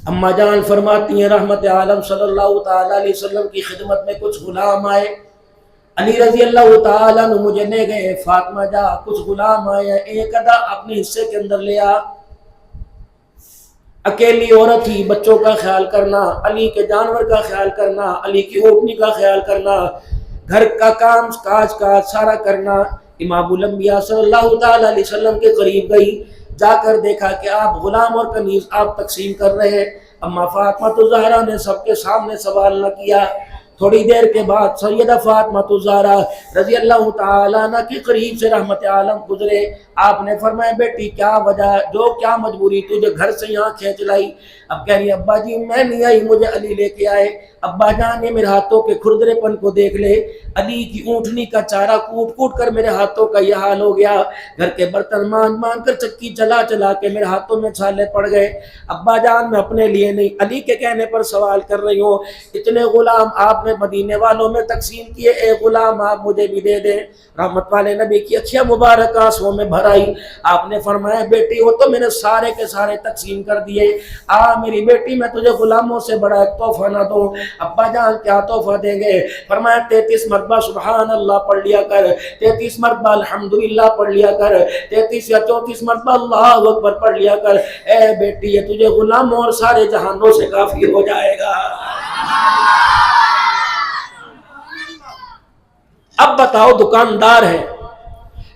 اما جان فرماتی ہیں رحمت عالم صلی اللہ تعالی علیہ وسلم کی خدمت میں کچھ غلام آئے، علی رضی اللہ تعالیٰ عنہ مجھے لے گئے، فاطمہ جا کچھ غلام آئے، ایک ادا اپنے حصے کے اندر لیا۔ اکیلی عورت تھی، بچوں کا خیال کرنا، علی کے جانور کا خیال کرنا، علی کی اوٹنی کا خیال کرنا، گھر کا کام کاج کا سارا کرنا۔ امام الانبیاء صلی اللہ تعالیٰ علیہ وسلم کے قریب گئی، جا کر دیکھا کہ آپ غلام اور کنیز آپ تقسیم کر رہے ہیں۔ اما فاطمہ الزہرا نے سب کے سامنے سوال نہ کیا۔ تھوڑی دیر کے بعد سیدہ فاطمہ الزہرا رضی اللہ تعالیٰ عنہ کے قریب سے رحمت عالم گزرے۔ آپ نے فرمایا بیٹی کیا وجہ، جو کیا مجبوری تجھے گھر سے یہاں کھینچ لائی؟ اب کہہ رہی ابا جی میں نہیں آئی، مجھے علی لے کے آئے۔ ابا جان نے میرے ہاتھوں کے کھردرے پن کو دیکھ لے، علی کی اونٹنی کا چارہ کوٹ کوٹ کر میرے ہاتھوں کا یہ حال ہو گیا، گھر کے برتن مان مان کر چکی چلا چلا کے میرے ہاتھوں میں چھالے پڑ گئے۔ ابا جان میں اپنے لیے نہیں علی کے کہنے پر سوال کر رہی ہوں، اتنے غلام آپ نے مدینے والوں میں تقسیم کیے، اے غلام آپ مجھے بھی دے دیں۔ رحمت والے نبی کی اکھیاں مبارک آنسوؤں میں بھر آئی۔ آپ نے فرمایا بیٹی وہ تو میں نے سارے کے سارے تقسیم کر دیے، میری بیٹی میں تجھے غلاموں سے بڑا ایک تحفہ نہ دوں؟ ابا جان کیا تحفہ دیں گے؟ فرمایا 33 مرتبہ سبحان اللہ پڑھ لیا کر، 33 مرتبہ الحمدللہ پڑھ لیا کر، 33 یا 34 مرتبہ اللہ اکبر پڑھ لیا کر۔ اے بیٹی یہ تجھے غلاموں اور سارے جہانوں سے کافی ہو جائے گا۔ اب بتاؤ دکاندار ہے،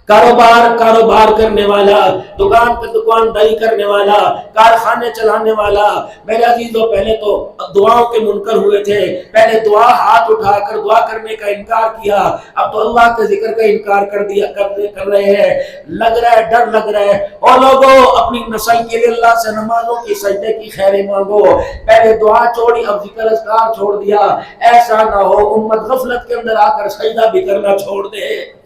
کاروبار کرنے والا، دکان پہ دکانداری کرنے والا، کارخانے چلانے والا، میرے عزیزوں پہلے تو دعاؤں کے منکر ہوئے تھے، پہلے دعا ہاتھ اٹھا کر دعا کرنے کا انکار کیا، اب تو اللہ کے ذکر کا انکار کر رہے ہیں۔ لگ رہا ہے ڈر لگ رہا ہے، او لوگوں اپنی نسل کے لیے اللہ سے نمازوں کی سجدے کی خیریں مانگو۔ پہلے دعا چھوڑی اب ذکر اذکار چھوڑ دیا، ایسا نہ ہو امت غفلت کے اندر آ کر سجدہ بھی کرنا چھوڑ دے۔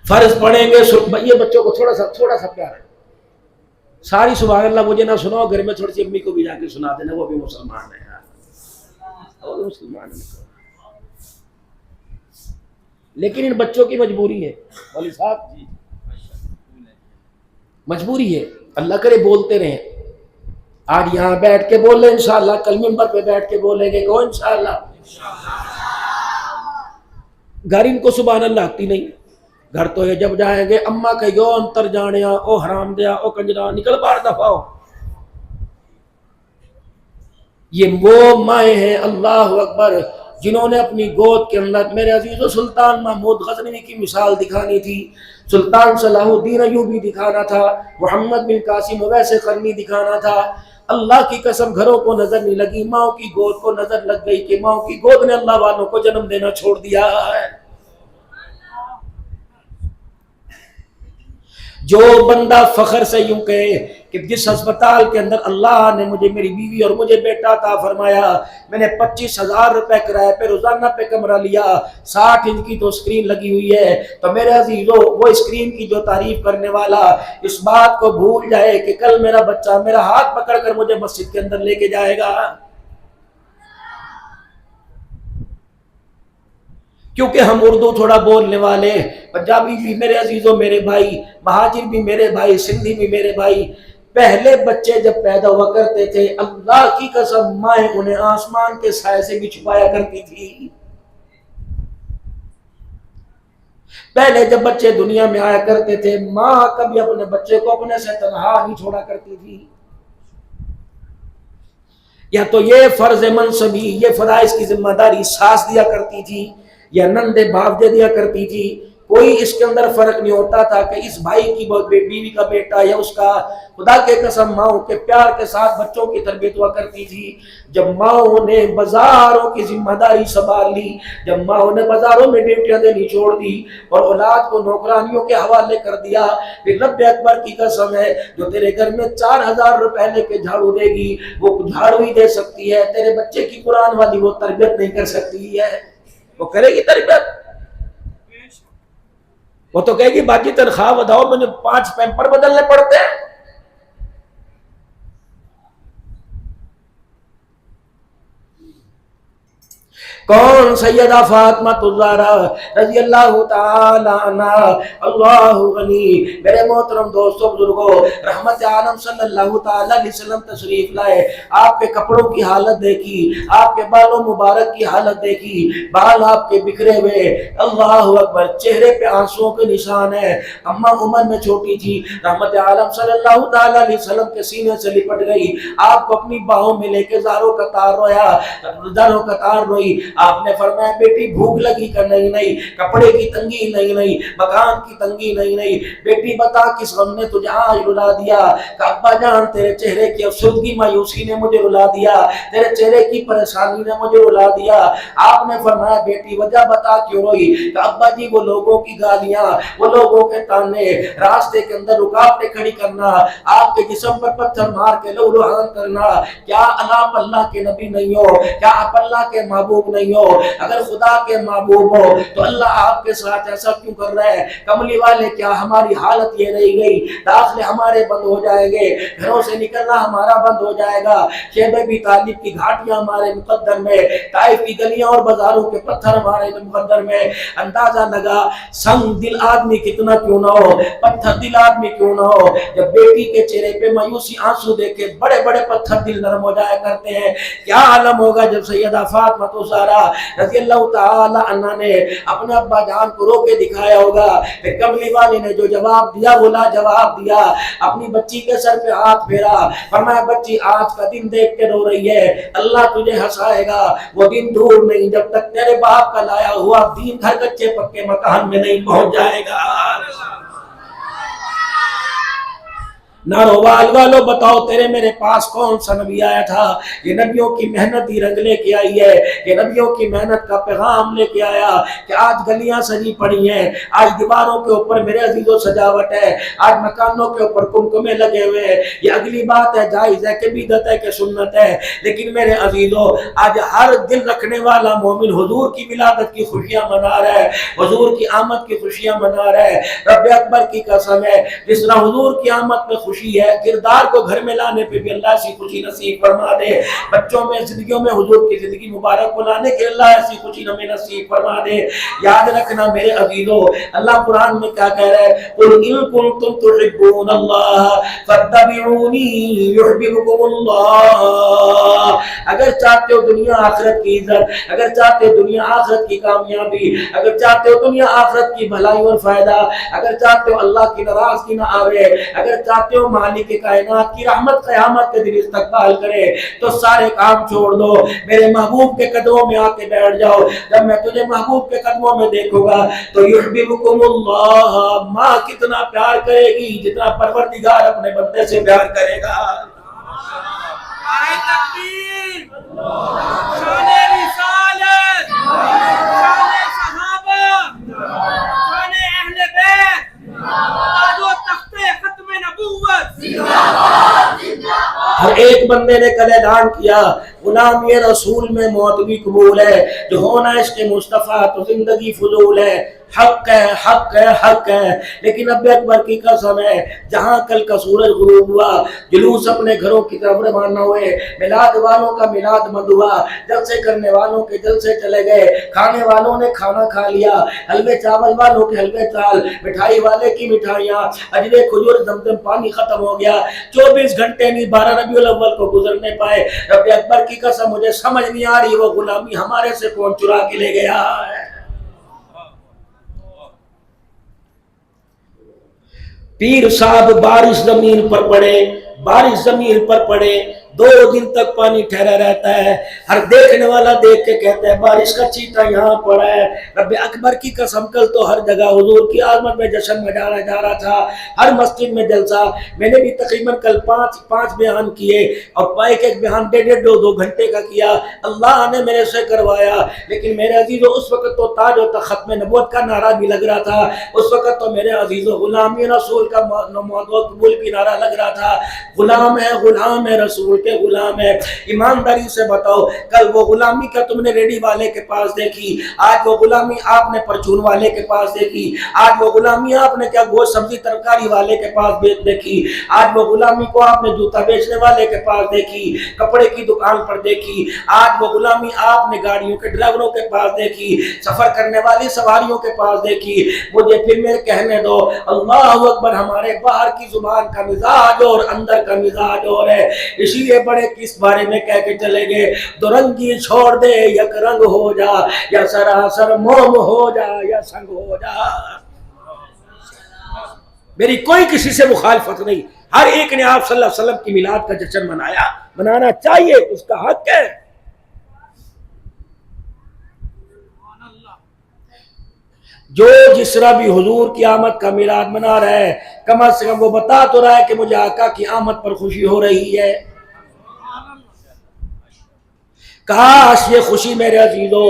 فرض پڑھیں گے یہ بچوں کو تھوڑا سا پیار ہے، ساری سبحان اللہ مجھے نہ سناؤ، گھر میں تھوڑی سی امی کو بھی جا کے سنا دینا، وہ بھی مسلمان ہے یار، وہ بھی مسلمان ہے۔ لیکن ان بچوں کی مجبوری ہے مولوی صاحب، مجبوری ہے، اللہ کرے بولتے رہیں۔ آج یہاں بیٹھ کے بول لیں انشاءاللہ، کل منبر پہ بیٹھ کے بولیں گے کہ انشاءاللہ۔ گھر ان کو سبحان اللہ آتی نہیں، گھر تو یہ جب جائیں گے اماں کہو انتر جانیا، او حرام دیا، او کنجرا نکل باہر دفاؤ۔ یہ وہ مائیں ہیں اللہ اکبر جنہوں نے اپنی گود کے اندر، میرے عزیز و سلطان محمود غزنوی کی مثال دکھانی تھی، سلطان صلاح الدین ایوبی دکھانا تھا، محمد بن قاسم اویس قرنی دکھانا تھا۔ اللہ کی قسم گھروں کو نظر نہیں لگی، ماؤں کی گود کو نظر لگ گئی کہ ماؤں کی گود نے اللہ والوں کو جنم دینا چھوڑ دیا ہے۔ جو بندہ فخر سے یوں کہے کہ جس ہسپتال کے اندر اللہ نے مجھے میری بیوی اور مجھے بیٹا عطا فرمایا، میں نے 25,000 روپے کرائے پہ روزانہ پہ کمرہ لیا، 60 انچ کی تو سکرین لگی ہوئی ہے، تو میرے عزیزو وہ سکرین کی جو تعریف کرنے والا اس بات کو بھول جائے کہ کل میرا بچہ میرا ہاتھ پکڑ کر مجھے مسجد کے اندر لے کے جائے گا، کیونکہ ہم اردو تھوڑا بولنے والے، پنجابی بھی میرے عزیزوں میرے بھائی، مہاجر بھی میرے بھائی، سندھی بھی میرے بھائی، پہلے بچے جب پیدا ہوا کرتے تھے اللہ کی قسم مائیں انہیں آسمان کے سائے سے بھی چھپایا کرتی تھی۔ پہلے جب بچے دنیا میں آیا کرتے تھے ماں کبھی اپنے بچے کو اپنے سے تنہا نہیں چھوڑا کرتی تھی، یا تو یہ فرض منصبی، یہ فرائض کی ذمہ داری ساس دیا کرتی تھی یا نندے باپ دے دیا کرتی تھی، کوئی اس کے اندر فرق نہیں ہوتا تھا کہ اس بھائی کی بیوی کا بیٹا یا اس کا، خدا کے قسم ماؤں کے پیار کے ساتھ بچوں کی تربیت ہوا کرتی تھی۔ جب ماؤں نے بازاروں کی ذمہ داری سنبھال لی، جب ماؤں نے بازاروں میں ڈیوٹیاں دینی چھوڑ دی اور اولاد کو نوکرانیوں کے حوالے کر دیا، پھر رب اکبر کی قسم ہے جو تیرے گھر میں 4,000 روپے لے کے جھاڑو دے گی وہ جھاڑو ہی دے سکتی ہے، تیرے بچے کی قرآن والی وہ تربیت نہیں کر سکتی ہے، وہ کرے گی تربیت؟ وہ تو کہے گی باقی تنخواہ بتاؤ مجھے 5 پیمپر بدلنے پڑتے ہیں۔ کون؟ سیدہ فاطمہ الزہرا رضی اللہ تعالی عنہ۔ اللہ غنی۔ میرے محترم دوستو بزرگوں، رحمت عالم صلی اللہ تعالی علیہ وسلم تشریف لائے، آپ کے کپڑوں کی حالت دیکھی، آپ کے بالوں مبارک کی حالت دیکھی، بال آپ کے بکھرے ہوئے، اللہ اکبر، چہرے پہ آنسوؤں کے نشان ہے۔ اماں عمر میں چھوٹی تھی، رحمت عالم صلی اللہ تعالی علیہ وسلم کے سینے سے لپٹ گئی، آپ کو اپنی باہوں میں لے کے زاروں قطار رویا، زاروں قطار روئی۔ آپ نے فرمایا بیٹی بھوک لگی کہ نہیں، کپڑے کی تنگی نہیں، مکان کی تنگی نہیں، بیٹی بتا کس غم نے تجھے آج رلا دیا؟ کہ ابا جان تیرے چہرے کی افسردگی مایوسی نے مجھے رلا دیا، تیرے چہرے کی پریشانی نے مجھے رلا دیا۔ آپ نے فرمایا بیٹی وجہ بتا کیوں روئی؟ کہ ابا جی وہ لوگوں کی گالیاں، وہ لوگوں کے تانے، راستے کے اندر رکاوٹیں کھڑی کرنا، آپ کے جسم پر پتھر مار کے لہو کرنا، کیا آپ اللہ کے نبی نہیں ہو؟ کیا آپ اللہ کے محبوب نہیں ہو؟ اگر خدا کے محبوب ہو تو اللہ آپ کے ساتھ ایسا کیوں کر رہا ہے؟ کملی والے کیا ہماری حالت یہ رہ گئی؟ داخلے ہمارے بند ہو جائیں گے، گھروں سے نکلنا ہمارا بند ہو جائے گا، شیب ابی طالب کی گھاٹیاں ہمارے مقدر میں، طائف کی گلیاں اور بازاروں کے پتھر ہمارے مقدر میں۔ اندازہ لگا سنگ دل آدمی کتنا کیوں نہ ہو، پتھر دل آدمی کیوں نہ ہو، جب بیٹی کے چہرے پہ مایوسی آنسو دیکھے بڑے بڑے پتھر دل نرم ہو جایا کرتے ہیں۔ کیا عالم ہوگا جب سیدہ فاطمہ الزہرا رضی اللہ تعالی عنہ نے اپنے ابا جان کو رو کے دکھایا ہوگا، پھر کملی والے نے جو جواب دیا وہ لا جواب دیا، اپنی بچی کے سر پہ ہاتھ پھیرا، فرمایا بچی آج کا دن دیکھ کے رو رہی ہے، اللہ تجھے ہنسائے گا، وہ دن دور نہیں جب تک تیرے باپ کا لایا ہوا دین گھر کچے پکے مکان میں نہیں پہنچ جائے گا۔ ناروال والو بتاؤ تیرے میرے پاس کون سا نبی آیا تھا؟ یہ نبیوں کی محنت ہی رنگ لے کے آئی ہے، یہ نبیوں کی محنت کا پیغام لے کے آیا کہ آج گلیاں سجی پڑی ہیں، آج دیواروں کے اوپر میرے عزیزوں سجاوٹ ہے، آج مکانوں کے اوپر کمکمے لگے ہوئے ہیں۔ یہ اگلی بات ہے، جائز ہے کہ بدعت ہے کہ سنت ہے، لیکن میرے عزیزوں آج ہر دل رکھنے والا مومن حضور کی ولادت کی خوشیاں منا رہا ہے، حضور کی آمد کی خوشیاں منا رہا ہے۔ رب اکبر کی قسم ہے، جس طرح حضور کی آمد میں خوشی ہے، کردار کو گھر میں لانے پہ بھی اللہ ایسی خوشی نصیب فرما دے، بچوں میں زندگیوں میں حضور کی زندگی مبارک کو لانے کے اللہ ایسی خوشی ہمیں نصیب فرما دے۔ یاد رکھنا میرے عزیزوں، اللہ قرآن میں کیا کہہ رہا ہے؟ قل ان کنتم تحبون اللہ فاتبعونی یحببکم اللہ۔ اگر چاہتے ہو دنیا آخرت کی عزت، اگر چاہتے ہو دنیا آخرت کی کامیابی، اگر چاہتے ہو دنیا آخرت کی بھلائی اور فائدہ، اگر چاہتے ہو اللہ کی ناراضگی نہ آوے، اگر چاہتے ہو مالک کائنات کی رحمت قیامت کے دن استقبال کرے، تو سارے کام چھوڑ دو، میرے محبوب کے قدموں میں آ کے بیٹھ جاؤ۔ جب میں تجھے محبوب کے قدموں میں دیکھوں گا تو یحببکم اللہ، ماں کتنا پیار کرے گی جتنا پروردگار اپنے بندے سے پیار کرے گا۔ تکبیر، شان رسالت، شان صحابہ، شان اہل بیت، تاج و تخت ختم نبوت۔ ہر ایک بندے نے کل اعلان کیا غلامی رسول میں موت بھی قبول ہے، جو ہونا عشق مصطفیٰ تو زندگی فضول ہے۔ حق ہے، حق ہے، حق ہے، لیکن رب اکبر کی قسم ہے، جہاں کل کا سورج غروب ہوا، جلوس اپنے گھروں کی طرف روانہ ہوئے، میلاد والوں کا میلاد مند ہوا، جلسے کرنے والوں کے جلسے چلے گئے، کھانے والوں نے کھانا کھا لیا، حلوے چاول والوں کے حلوے چال، مٹھائی والے کی مٹھائیاں، اجرے کھجور زمزم پانی ختم ہو گیا، 24 گھنٹے نہیں 12 ربیع الاول کو گزرنے پائے۔ رب اکبر کی قسم مجھے سمجھ نہیں آ رہی وہ غلامی ہمارے سے کون چرا کے لے گیا ہے۔ پیر صاحب بارش زمین پر پڑے، بارش زمین پر پڑے، 2 دن تک پانی ٹھہرا رہتا ہے، ہر دیکھنے والا دیکھ کے کہتا ہے بارش کا چیٹا یہاں پڑا ہے۔ رب اکبر کی قسم کل تو ہر جگہ حضور کی آمد میں جشن منایا جا رہا تھا، ہر مسجد میں جلسہ۔ میں نے بھی تقریباً کل 5 بیان کیے اور ایک بیان 1.5-2 گھنٹے کا کیا، اللہ نے میرے سے کروایا۔ لیکن میرے عزیزو اس وقت تو تاج و ختم نبوت کا نعرہ بھی لگ رہا تھا، اس وقت تو میرے عزیزو غلامی رسول کا موت قبول کی نعرہ لگ رہا تھا۔ غلام ہے رسول کے غلام ہے. ایمانداری سے بتاؤ کل وہ غلامی کیا تم نے ریڈی والے کے پاس دیکھی؟ آج وہ غلامی آپ نے پرچون والے کے پاس دیکھی؟ آج وہ غلامی آپ نے کیا گوشت سبزی ترکاری والے کے پاس دیکھی؟ آج وہ غلامی کو آپ نے جوتا بیچنے والے کے پاس دیکھی، کپڑے کی دکان پر دیکھی؟ آج وہ غلامی آپ نے گاڑیوں کے ڈرائیوروں کے پاس دیکھی، سفر کرنے والی سواریوں کے پاس دیکھی؟ مجھے پھر میرے کہنے دو اللہ اکبر. ہمارے باہر کی زبان کا مزاج اور اندر کا مزاج اور ہے، اسی لیے بڑے کس بارے میں کہہ کے چلے گئے، دو رنگی چھوڑ دے یک رنگ ہو جا، یا سراسر موم ہو جا یا سنگ ہو جا. میری کوئی کسی سے مخالفت نہیں، ہر ایک نے آپ صلی اللہ علیہ وسلم کی میلاد کا جشن منایا، منانا چاہیے، اس کا حق ہے. جو جس طرح بھی حضور کی آمد کا میلاد منا رہا ہے، کم از کم وہ بتا تو رہا ہے کہ مجھے آقا کی آمد پر خوشی ہو رہی ہے. کاش یہ خوشی میرے عزیزو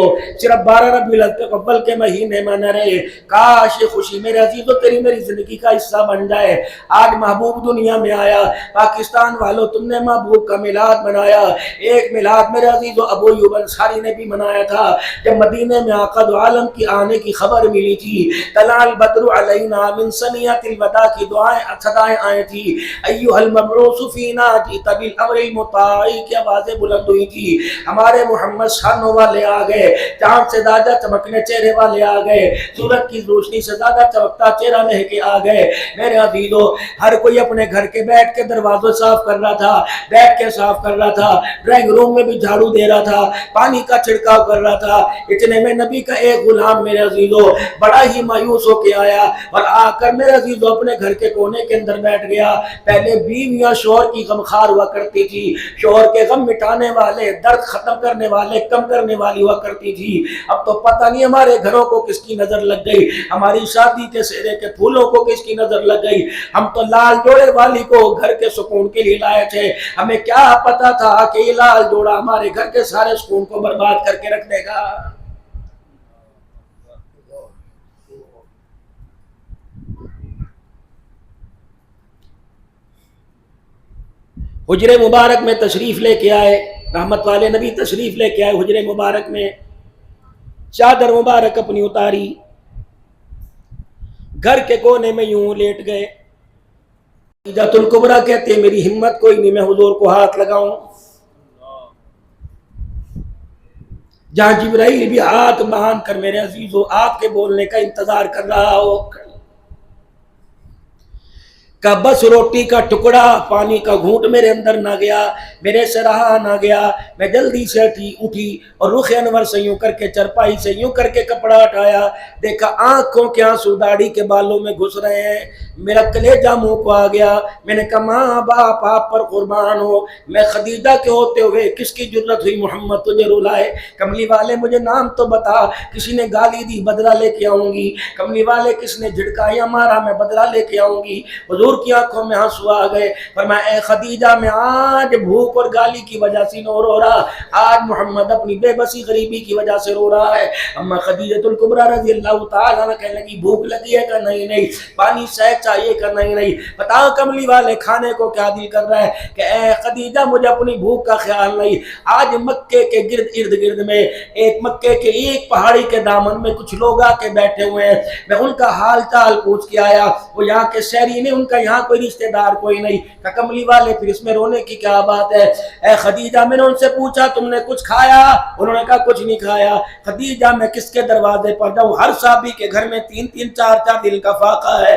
صرف 12 ربیع الاول کے مہینے میں نہ رہے، کاش یہ خوشی میرے عزیزو تیری میری زندگی کا حصہ بن جائے. آج محبوب دنیا میں آیا، پاکستان والوں تم نے محبوب کا میلاد منایا. ایک میلاد میرے عزیزو ابو ایوب انصاری نے بھی منایا تھا جب مدینے میں آقا دو عالم کی آنے کی خبر ملی تھی. طلع البدر علینا من ثنیۃ الوداع کی دعائیں صدائیں آئی تھی، ایھا المبعوث فینا جئت بالامر المطاع کی آوازیں بلند ہوئی تھی. ہمارے محمد شانوں والے آ گئے، چاند سے زیادہ چمکنے چہرے والے آ گئے، سورج کی روشنی سے زیادہ چمکتا چہرہ لے کے آ گئے. میرے عزیزو ہر کوئی اپنے گھر کے بیٹھ کے دروازے صاف کر رہا تھا، بیٹھ کے صاف کر رہا تھا، ڈرائنگ روم میں بھی جھاڑو دے رہا تھا، پانی کا چھڑکاؤ کر رہا تھا. اتنے میں نبی کا ایک غلام میرے عزیزو بڑا ہی مایوس ہو کے آیا اور آ کر میرے عزیزو اپنے گھر کے کونے کے اندر بیٹھ گیا. پہلے بیویاں شوہر کی غمخوار ہوا کرتی تھی، شوہر کے غم مٹانے والے، درد ختم کرنے والے، کم کرنے والی ہوا کرتی تھی. اب تو پتہ نہیں ہمارے گھروں کو کس کی نظر لگ گئی، ہماری شادی کے سہرے کے پھولوں کو کس کی نظر لگ گئی. ہم تو لال جوڑے والی کو گھر کے سکون کے لیے لائے تھے، ہمیں کیا پتا تھا کہ یہ لال جوڑا ہمارے گھر کے سارے سکون کو برباد کر کے رکھ دے گا. حجرے مبارک میں تشریف لے کے آئے، رحمت والے نبی تشریف لے کے آئے حجرے مبارک میں، چادر مبارک اپنی اتاری، گھر کے کونے میں یوں لیٹ گئے. خدیجہ الکبریٰ کہتے ہیں میری ہمت کوئی نہیں میں حضور کو ہاتھ لگاؤں، جہاں جبرائیل بھی ہاتھ باندھ کر میرے عزیزو آپ کے بولنے کا انتظار کر رہا ہو. کہ بس روٹی کا ٹکڑا پانی کا گھونٹ میرے اندر نہ گیا، میرے سے رہا نہ گیا. میں جلدی سے اٹھی اور رخ انور سے یوں کر کے چرپائی سے یوں کر کے کپڑا ہٹایا، دیکھا آنکھوں کے آنسو داڑھی کے بالوں میں گھس رہے ہیں. میرا کلیجہ منہ کو آ گیا. میں نے کہا ماں باپ آپ پر قربان ہو، میں خدیجہ کے ہوتے ہوئے کس کی جرت ہوئی محمد تجھے رلائے؟ کملی والے مجھے نام تو بتا، کسی نے گالی دی بدلہ لے کے آؤں گی، کملی والے کس نے جھڑکایا مارا میں بدلہ لے کے آؤں گی. حضور کی آنکھوں میں آنسو آ گئے. فرمایا اے خدیجہ میں آج بھوک اور گالی کی وجہ سے نہ رو رہا، آج محمد اپنی بے بسی غریبی کی وجہ سے رو رہا ہے. اما خدیجہ الکبریٰ رضی اللہ تعالیٰ عنہ کہنے لگی بھوک لگی ہے کہ نہیں، پانی صحت چاہیے کہ نہیں. بتاؤ کملی والے کھانے کو کیا دل کر رہا ہے؟ کہ اے خدیجہ مجھے اپنی بھوک کا خیال نہیں. آج مکے کے ارد گرد میں ایک مکے کے ایک پہاڑی کے دامن میں کچھ لوگ آ کے بیٹھے ہوئے ہیں، میں ان کا حال چال پوچھ کے آیا. وہ یہاں کے شہری نے، ان کا یہاں کوئی رشتہ دار کوئی نہیں. کہ کملی والے پھر اس میں رونے کی کیا بات ہے؟ اے خدیجہ میں نے ان سے پوچھا تم نے کچھ کھایا؟ انہوں نے کہا کچھ نہیں کھایا. خدیجہ میں کس کے دروازے پر جاؤں؟ ہر صحابی کے گھر میں 3-3 4-4 دن کا فاقہ ہے.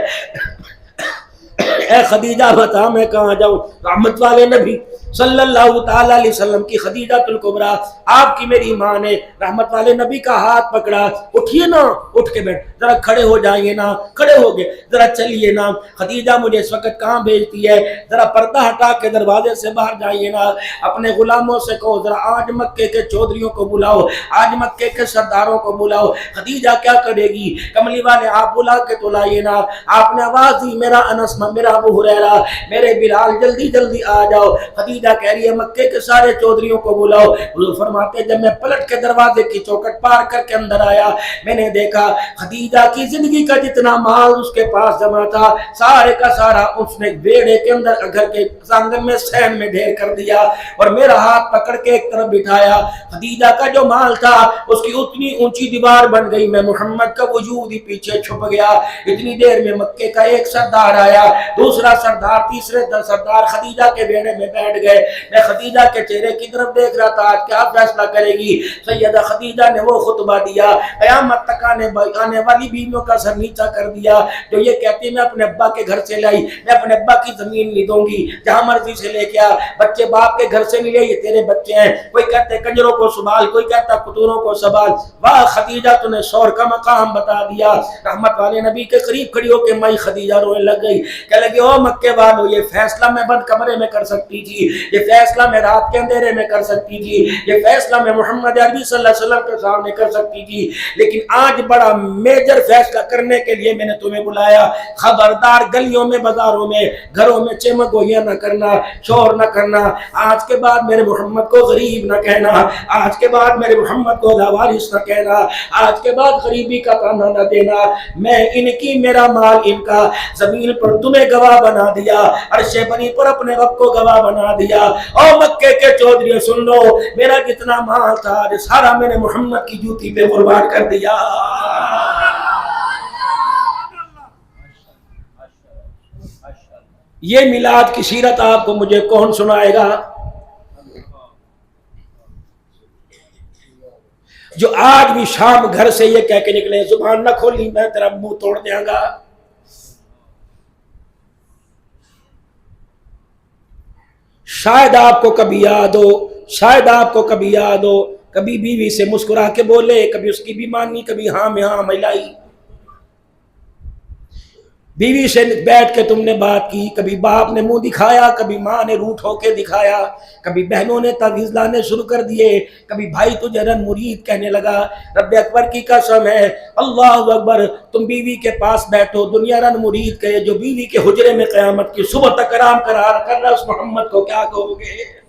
اے خدیجہ بتا میں کہاں جاؤں؟ رحمت والے نبی صلی اللہ تعالیٰ علیہ وسلم کی خدیجہ الکبریٰ آپ کی میری ماں نے رحمت والے نبی کا ہاتھ پکڑا. اٹھیے نا، اٹھ کے بیٹھ، ذرا کھڑے ہو جائیے نا، کھڑے ہو گئے، ذرا چلیے نا. خدیجہ مجھے اس وقت کہاں بھیجتی ہے؟ ذرا پردہ ہٹا کے دروازے سے باہر جائیے نا. اپنے غلاموں سے کہو ذرا آج مکے کے چودھریوں کو بلاؤ، آج مکے کے سرداروں کو بلاؤ. خدیجہ کیا کرے گی؟ کملی والے آپ بلا کے تو لائیے نا. آپ نے آواز دی میرا انس، میرا ابو ہریرہ، میرے بلال جلدی جلدی آ جاؤ. خدیجہ خدیجہ کہہ رہی ہے مکے کے سارے چودھریوں کو بلاؤ. حضور فرماتے ہیں جب میں پلٹ کے دروازے کی چوکھٹ پار کر کے اندر آیا میں نے دیکھا خدیجہ کی زندگی کا جتنا مال اس کے پاس جمع تھا سارے کا سارا اس نے بیڑے کے اندر گھر کے آنگن میں صحن میں ڈھیر کر دیا اور میرا ہاتھ پکڑ کے ایک طرف بٹھایا. خدیجہ کا جو مال تھا اس کی اتنی اونچی دیوار بن گئی میں محمد کا وجود ہی پیچھے چھپ گیا. اتنی دیر میں مکے کا ایک سردار آیا, دوسرا سردار, تیسرے سردار خدیجہ کے بیڑے میں بیٹھ گئے. میں خدیجہ کے چہرے کی طرف دیکھ رہا تھا کیا فیصلہ کرے گی. سیدہ خدیجہ نے وہ خطبہ دیا قیامت تک آنے والی بیویوں کا سر نیچا کر دیا جو یہ کہتی میں اپنے ابا کے گھر سے لائی, میں اپنے ابا کی زمین نہیں دوں گی, جہاں مرضی سے لے کے آ. بچے باپ کے گھر سے نہیں لے, یہ تیرے بچے ہیں. کوئی کہتے کنجروں کو سنبھال, کوئی کہتا کتوروں کو سنبھال. واہ خدیجہ تو نے شوہر کا مقام بتا دیا. رحمت والے نبی کے قریب کھڑی ہو کے مائی خدیجہ رونے لگ گئی, کہنے لگی او مکے والو یہ فیصلہ میں بند کمرے میں کر سکتی تھی, یہ فیصلہ میں رات کے اندھیرے میں کر سکتی تھی, یہ فیصلہ میں محمد عربی صلی اللہ علیہ وسلم کے سامنے کر سکتی تھی, لیکن آج بڑا میجر فیصلہ کرنے کے لیے میں نے تمہیں بلایا. خبردار گلیوں میں بازاروں میں گھروں میں چمگوئیاں نہ کرنا, شور نہ کرنا. آج کے بعد میرے محمد کو غریب نہ کہنا, آج کے بعد میرے محمد کو لاوارث نہ کہنا, آج کے بعد غریبی کا تانا نہ دینا. میں ان کی میرا مال ان کا زمین پر تمہیں گواہ بنا دیا, عرش بنی پر اپنے رب کو گواہ بنا دیا. اور مکے کے چودھری سن لو میرا جتنا مال تھا سارا میں نے محمد کی جوتی پہ قربان کر دیا. یہ میلاد کی سیرت آپ کو مجھے کون سنائے گا جو آج بھی شام گھر سے یہ کہہ کے نکلے زبان نہ کھولی میں تیرا منہ توڑ دیا گا. شاید آپ کو کبھی یاد ہو, شاید آپ کو کبھی یاد ہو, کبھی بیوی سے مسکرا کے بولے, کبھی اس کی بھی مانی, کبھی ہاں میں ہاں ملائی. بیوی سے بیٹھ کے تم نے بات کی, کبھی باپ نے منہ دکھایا, کبھی ماں نے روٹھ ہو کے دکھایا, کبھی بہنوں نے تعویذ لانے شروع کر دیے, کبھی بھائی تجھے رن مرید کہنے لگا. رب اکبر کی قسم ہے, اللہ اکبر, تم بیوی کے پاس بیٹھو دنیا رن مرید کہے, جو بیوی کے حجرے میں قیامت کی صبح تک آرام کر رہا اس محمد کو کیا کہو گے.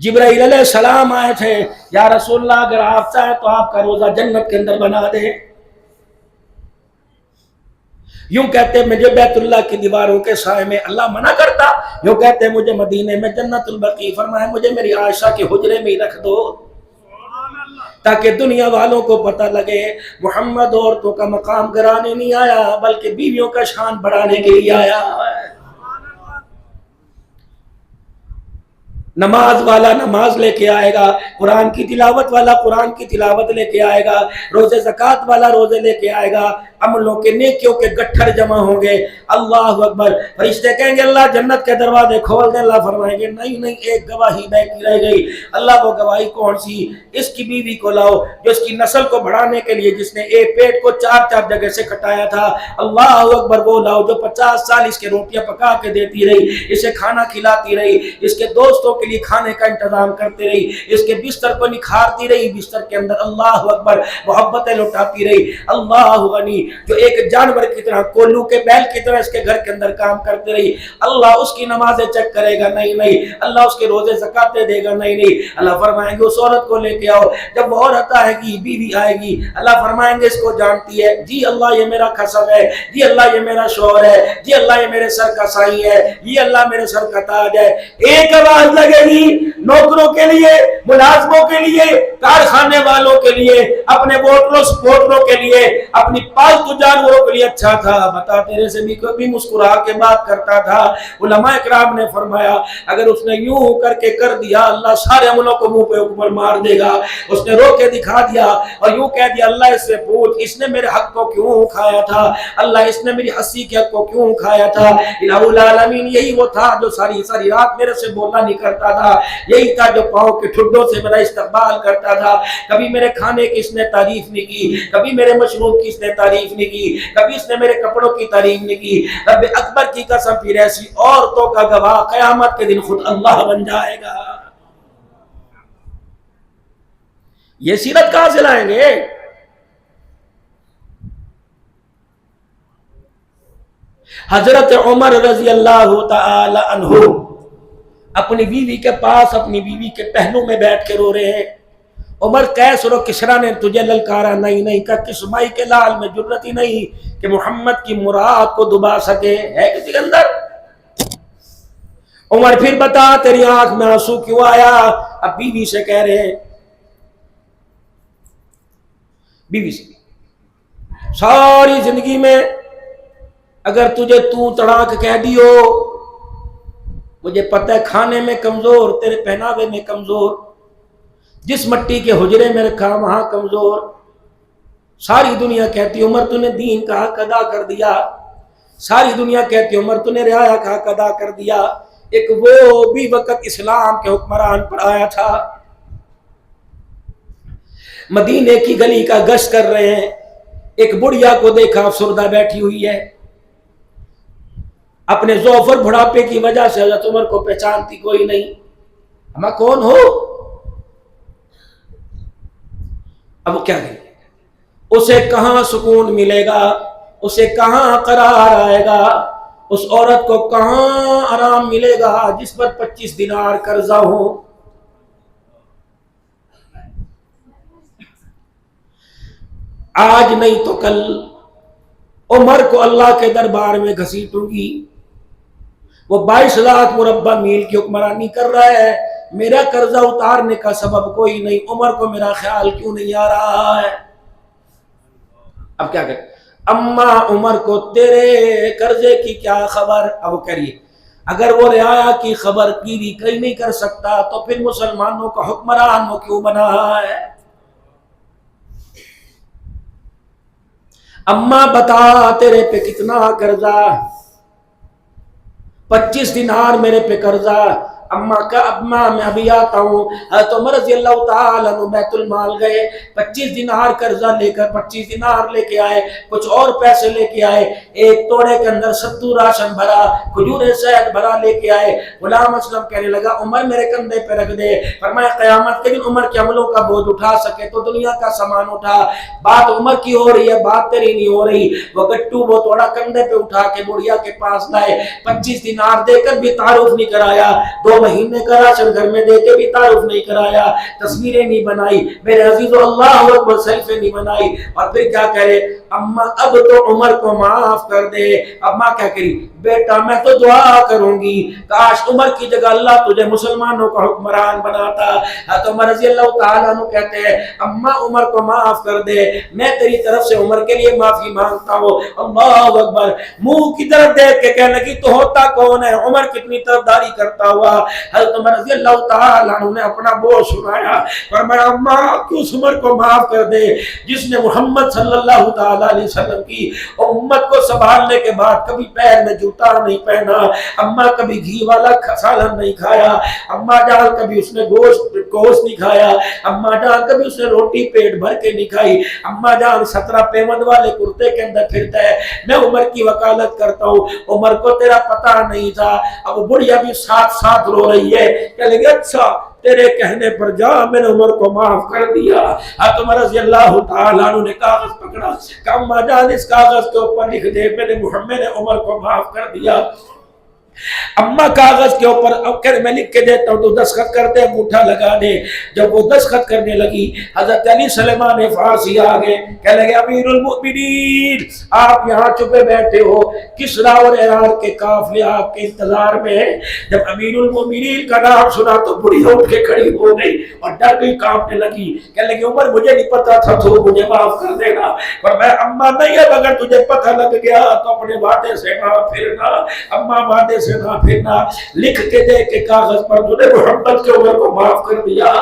جبرائیل علیہ السلام آئے تھے, یا رسول اللہ اگر آپ چاہیں تو آپ کا روزہ جنت کے اندر بنا دیں. یوں کہتے مجھے بیت اللہ کی دیواروں کے سائے میں اللہ منع کرتا, یوں کہتے مجھے مدینے میں جنت البقیع فرمائے مجھے میری عائشہ کے حجرے میں ہی رکھ دو تاکہ دنیا والوں کو پتہ لگے محمد عورتوں کا مقام گرانے نہیں آیا بلکہ بیویوں کا شان بڑھانے کے لیے آیا. نماز والا نماز لے کے آئے گا, قرآن کی تلاوت والا قرآن کی تلاوت لے کے آئے گا, روزے زکوٰۃ والا روزے لے کے آئے گا, عملوں کے نیکیوں کے گٹھر جمع ہوں گے. اللہ اکبر, فرشتے کہیں گے اللہ جنت کے دروازے کھول دے. اللہ فرمائیں گے نہیں نہیں, ایک گواہی باقی رہ گئی. اللہ وہ گواہی کون سی؟ اس کی بیوی کو لاؤ جو اس کی نسل کو بڑھانے کے لیے جس نے ایک پیٹ کو 4 جگہ سے کٹایا تھا. اللہ اکبر, وہ لاؤ جو 50 سال اس کے روٹیاں پکا کے دیتی رہی, اسے کھانا کھلاتی رہی, اس کے دوستوں کے لیے کھانے کا انتظام کرتی رہی, اس کے بستر کو نکھارتی رہی, بستر کے اندر اللہ اکبر محبتیں لٹاتی رہی. اللہ غنی, جو ایک جانور کی طرح کولو کے بیل کی طرح اس کے گھر کے اندر کام کرتی رہی. اللہ اس کی نمازیں چیک کرے گا نہیں نہیں, اللہ اس کے روزے زکاتیں دے گا نہیں نہیں. اللہ فرمائیں گے اس عورت کو لے کے آؤ. جب وہ عورت آئے گی, بیوی آئے گی, اللہ فرمائیں گے اس کو جانتی ہے, جی اللہ یہ میرا قسم ہے, جی اللہ یہ میرا شوہر ہے, جی اللہ یہ میرے سر کا سائی ہے, یہ اللہ میرے سر کا تاج ہے. ایک آواز لگے گی نوکروں کے لیے, ملازموں کے لیے, کارخانے والوں کے لیے, اپنے ووٹروں سپورٹروں کے لیے, اپنی پالتو جانوروں کے لیے. اچھا تھا بتا تیرے سے بھی کوئی بھی مسکرا کے بات کرتا تھا. علماء اکرام نے فرمایا اگر اس نے یوں کر کے کر دیا اللہ سارے عملوں کو منہ پہ اوپر مار دے گا. اس نے رو کے دکھا دیا اور یوں کہہ دیا اللہ اس سے پوچھ اس نے میرے حق کو کیوں کھایا تھا, اللہ اس نے میری ہنسی کے حق کو کیوں کھایا تھا. الہ العالمین یہی وہ تھا جو ساری ساری رات میرے سے بولنا نہیں کرتا تھا, یہی تھا جو پاؤں کے ٹھڈوں سے میرا استقبال کرتا تھا. کبھی میرے کھانے کی اس نے تعریف نہیں کی, کبھی میرے مشروب کی اس نے تعریف نہیں کی, کبھی اس نے میرے کپڑوں کی تعریف نہیں کی. رب اکبر کی قسم پھر ایسی عورتوں کا گواہ قیامت کے دن خود اللہ بن جائے گا. یہ سیرت کہاں سے لائیں گے؟ حضرت عمر رضی اللہ تعالی عنہ اپنی بیوی کے پاس اپنی بیوی کے پہلو میں بیٹھ کے رو رہے ہیں. عمر قیصر و کسریٰ نے تجھے للکارا نہیں کہ کس مائی کے لال میں جرت ہی نہیں کہ محمد کی مراد کو دبا سکے. ہے کسی کے اندر؟ عمر پھر بتا تیری آنکھ میں آنسو کیوں آیا؟ اب بیوی سے کہہ رہے ہیں، بیوی سے ساری زندگی میں اگر تجھے تو تڑاک کہہ دیو، مجھے پتہ ہے کھانے میں کمزور، تیرے پہناوے میں کمزور، جس مٹی کے حجرے میں رکھا وہاں کمزور. ساری دنیا کہتی عمر تو نے دین کا حق ادا کر دیا، ساری دنیا کہتی عمر تو نے رعایا کا حق ادا کر دیا. ایک وہ بھی وقت اسلام کے حکمران پر آیا تھا، مدینے کی گلی کا گشت کر رہے ہیں، ایک بڑھیا کو دیکھا افسردہ بیٹھی ہوئی ہے، اپنے ضعف اور بڑھاپے کی وجہ سے حضرت عمر کو پہچانتی کوئی نہیں. ہم کون ہو؟ اب کیا کریں؟ اسے کہاں سکون ملے گا، اسے کہاں قرار آئے گا، اس عورت کو کہاں آرام ملے گا جس پر 25 دینار قرضہ ہو. آج نہیں تو کل عمر کو اللہ کے دربار میں گھسیٹوں گی. وہ 22 لاکھ مربع میل کی حکمرانی کر رہا ہے، میرا قرضہ اتارنے کا سبب کوئی نہیں، عمر کو میرا خیال کیوں نہیں آ رہا ہے؟ اب کیا کریں؟ اماں عمر کو تیرے قرضے کی کیا خبر؟ اب وہ کہہ رہی ہے اگر وہ رعایا کی خبر گیری کہیں نہیں کر سکتا تو پھر مسلمانوں کا حکمران وہ کیوں بنا ہے؟ اماں بتا تیرے پہ کتنا قرضہ؟ 25 دینار میرے پہ قرضہ. اماں کا اماں میں ابھی آتا ہوں. حضرت عمر رضی اللہ تعالیٰ عنہ بیت المال گئے، 25 دینار قرضہ لے کر 25 دینار لے کے آئے، کچھ اور پیسے لے کے آئے، ایک توڑے کے اندر 70 راشن بھرا، کھجور شہد بھرا لے کے آئے. غلام اسلم کہنے لگا عمر میرے کندھے پہ رکھ دے. فرمایا قیامت کے دن عمر کے عملوں کا بوجھ اٹھا سکے تو دنیا کا سامان اٹھا. بات عمر کی ہو رہی ہے، بات تیری نہیں ہو رہی. وہ گٹو وہ توڑا کندھے پہ اٹھا کے بڑھیا کے پاس لائے، 25 دینار دے کر بھی تعارف نہیں کرایا، 2 مہینے کا راشن گھر میں دے کے بھی تعارف نہیں کرایا، تصویریں نہیں بنائی، میرے عزیزو اللہ اکبر سیلفی نہیں بنائی. اور پھر کیا کرے اماں اب تو عمر کو معاف کر دے. اماں کیا کری بیٹا میں تو دعا کروں گی کاش عمر کی جگہ اللہ تجھے مسلمانوں کا حکمران بناتا. حضرت عمر رضی اللہ تعالیٰ عنہ کہتے ہیں اماں عمر کو معاف کر دے، میں تیری طرف سے عمر کے لیے معافی مانگتا ہوں. اللہ اکبر. منہ کی طرف دیکھ کے کہنے لگی تو ہوتا کون ہے؟ عمر کتنی طرفداری کرتا ہوا. حضرت عمر رضی اللہ تعالیٰ عنہ نے اپنا بوجھ سنایا، فرمایا اماں کیوں عمر کو معاف کر دے جس نے محمد صلی اللہ تعالیٰ علیہ وسلم کی امت کو سنبھالنے کے بعد کبھی پیر میں جوتا نہیں پہنا، اماں کبھی گھی والا سالن نہیں کھایا، اماں جان کبھی اس نے گوشت نہیں کھایا، اماں جان کبھی اس نے روٹی پیٹ بھر کے نہیں کھائی، اماں جان 17 پیمند والے کرتے کے اندر پھرتا ہے. میں عمر کی وکالت کرتا ہوں عمر کو تیرا پتہ نہیں تھا. اب بڑھیا بھی ساتھ رو رہی ہے کہ لگے اچھا تیرے کہنے پر جا میں نے عمر کو معاف کر دیا. حضرت عمر رضی اللہ تعالیٰ عنہ نے کاغذ پکڑا کہ اماں جان اس کاغذ کے اوپر لکھ دے میں نے محمد نے عمر کو معاف کر دیا. اماں کاغذ کے اوپر اب کہ میں لکھ کے دیتا ہوں تو دستخط کر دے، انگوٹھا لگا دے. جب وہ دستخط کرنے لگی حضرت علی سلیمان فارسی آگے کہنے لگے امیر المؤمنین آپ یہاں چھپے بیٹھے ہو، کسریٰ اور عراق کے قافلے آپ کے انتظار میں ہے. جب امیر المؤمنین کا نام سنا تو بڑھی اٹھ کے کھڑی ہو گئی اور ڈر گئی، کانپنے لگی. کہنے لگی عمر مجھے نہیں پتا تھا تو مجھے معاف کر دینا. پر میں اماں نہیں اب اگر تجھے پتہ لگ گیا تو اپنے وعدے سے نہ پھرنا. اماں وعدے سے نہ پھرنا. لکھ کے دے کے کاغذ پر تو نے محمد کے عمر کو معاف کر دیا.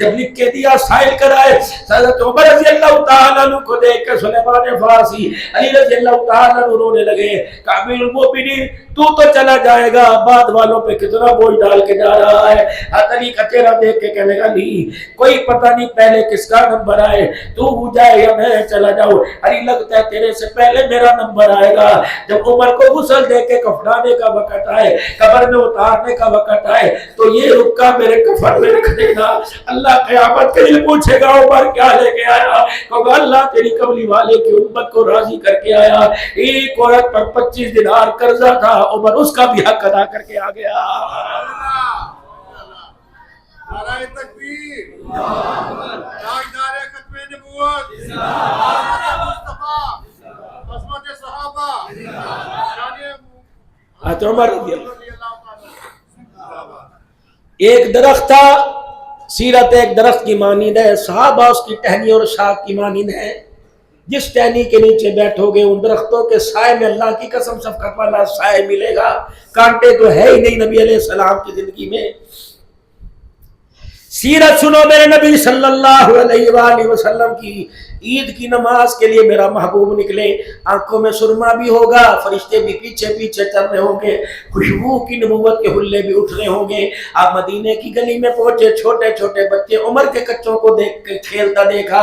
جب لکھ کے دیا سائل کرائے حضرت عمر رضی اللہ تعالیٰ عنہ کو دیکھ کے سلیمان فارسی علی رضی اللہ تعالیٰ عنہ رونے لگے کہ امیر المؤمنین تو چلا جائے گا، بعد والوں پہ کتنا بوجھ ڈال کے جا رہا ہے. علی کا چہرہ دیکھ کے کہنے لگا علی کوئی پتہ نہیں پہلے کس کا نمبر آئے، تو جائے یا میں چلا جاؤں. علی بھائی لگتا ہے تیرے سے پہلے میرا نمبر آئے گا. جب عمر کو غسل دے کے کفنانے کا وقت آئے, قبر میں اتارنے کا وقت آئے, تو یہ رکا میرے کفن میں رکھ دے گا. اللہ قیامت کے دن پوچھے گا عمر کیا لے کے آیا؟ کہا اللہ تیری کملی والے کی امت کو راضی کر کے آیا. ایک عورت پر 25 دینار قرضہ تھا, عمر اس کا بھی حق ادا کر کے آ گیا. نعرہ تکبیر، تاجدار ختم نبوت، مصطفیٰ، عظمت صحابہ، حضرت عمر رضی اللہ. ایک درخت تھا, سیرت ایک درخت کی مانند ہے, صحابہ اس کی ٹہنی اور شاخ کی مانند ہے. جس ٹہنی کے نیچے بیٹھو گے ان درختوں کے سائے میں اللہ کی قسم شفقت والا سائے ملے گا. کانٹے تو ہے ہی نہیں نبی علیہ السلام کی زندگی میں. سیرت سنو میرے نبی صلی اللہ علیہ وآلہ وسلم کی. عید کی نماز کے لیے میرا محبوب نکلے, آنکھوں میں سرما بھی ہوگا, فرشتے بھی پیچھے پیچھے چل رہے ہوں گے, خوشبو کی نبوت کے حلے بھی اٹھ رہے ہوں گے. آپ مدینے کی گلی میں پہنچے, چھوٹے چھوٹے بچے عمر کے کچوں کو دیکھ کے کھیلتا دیکھا.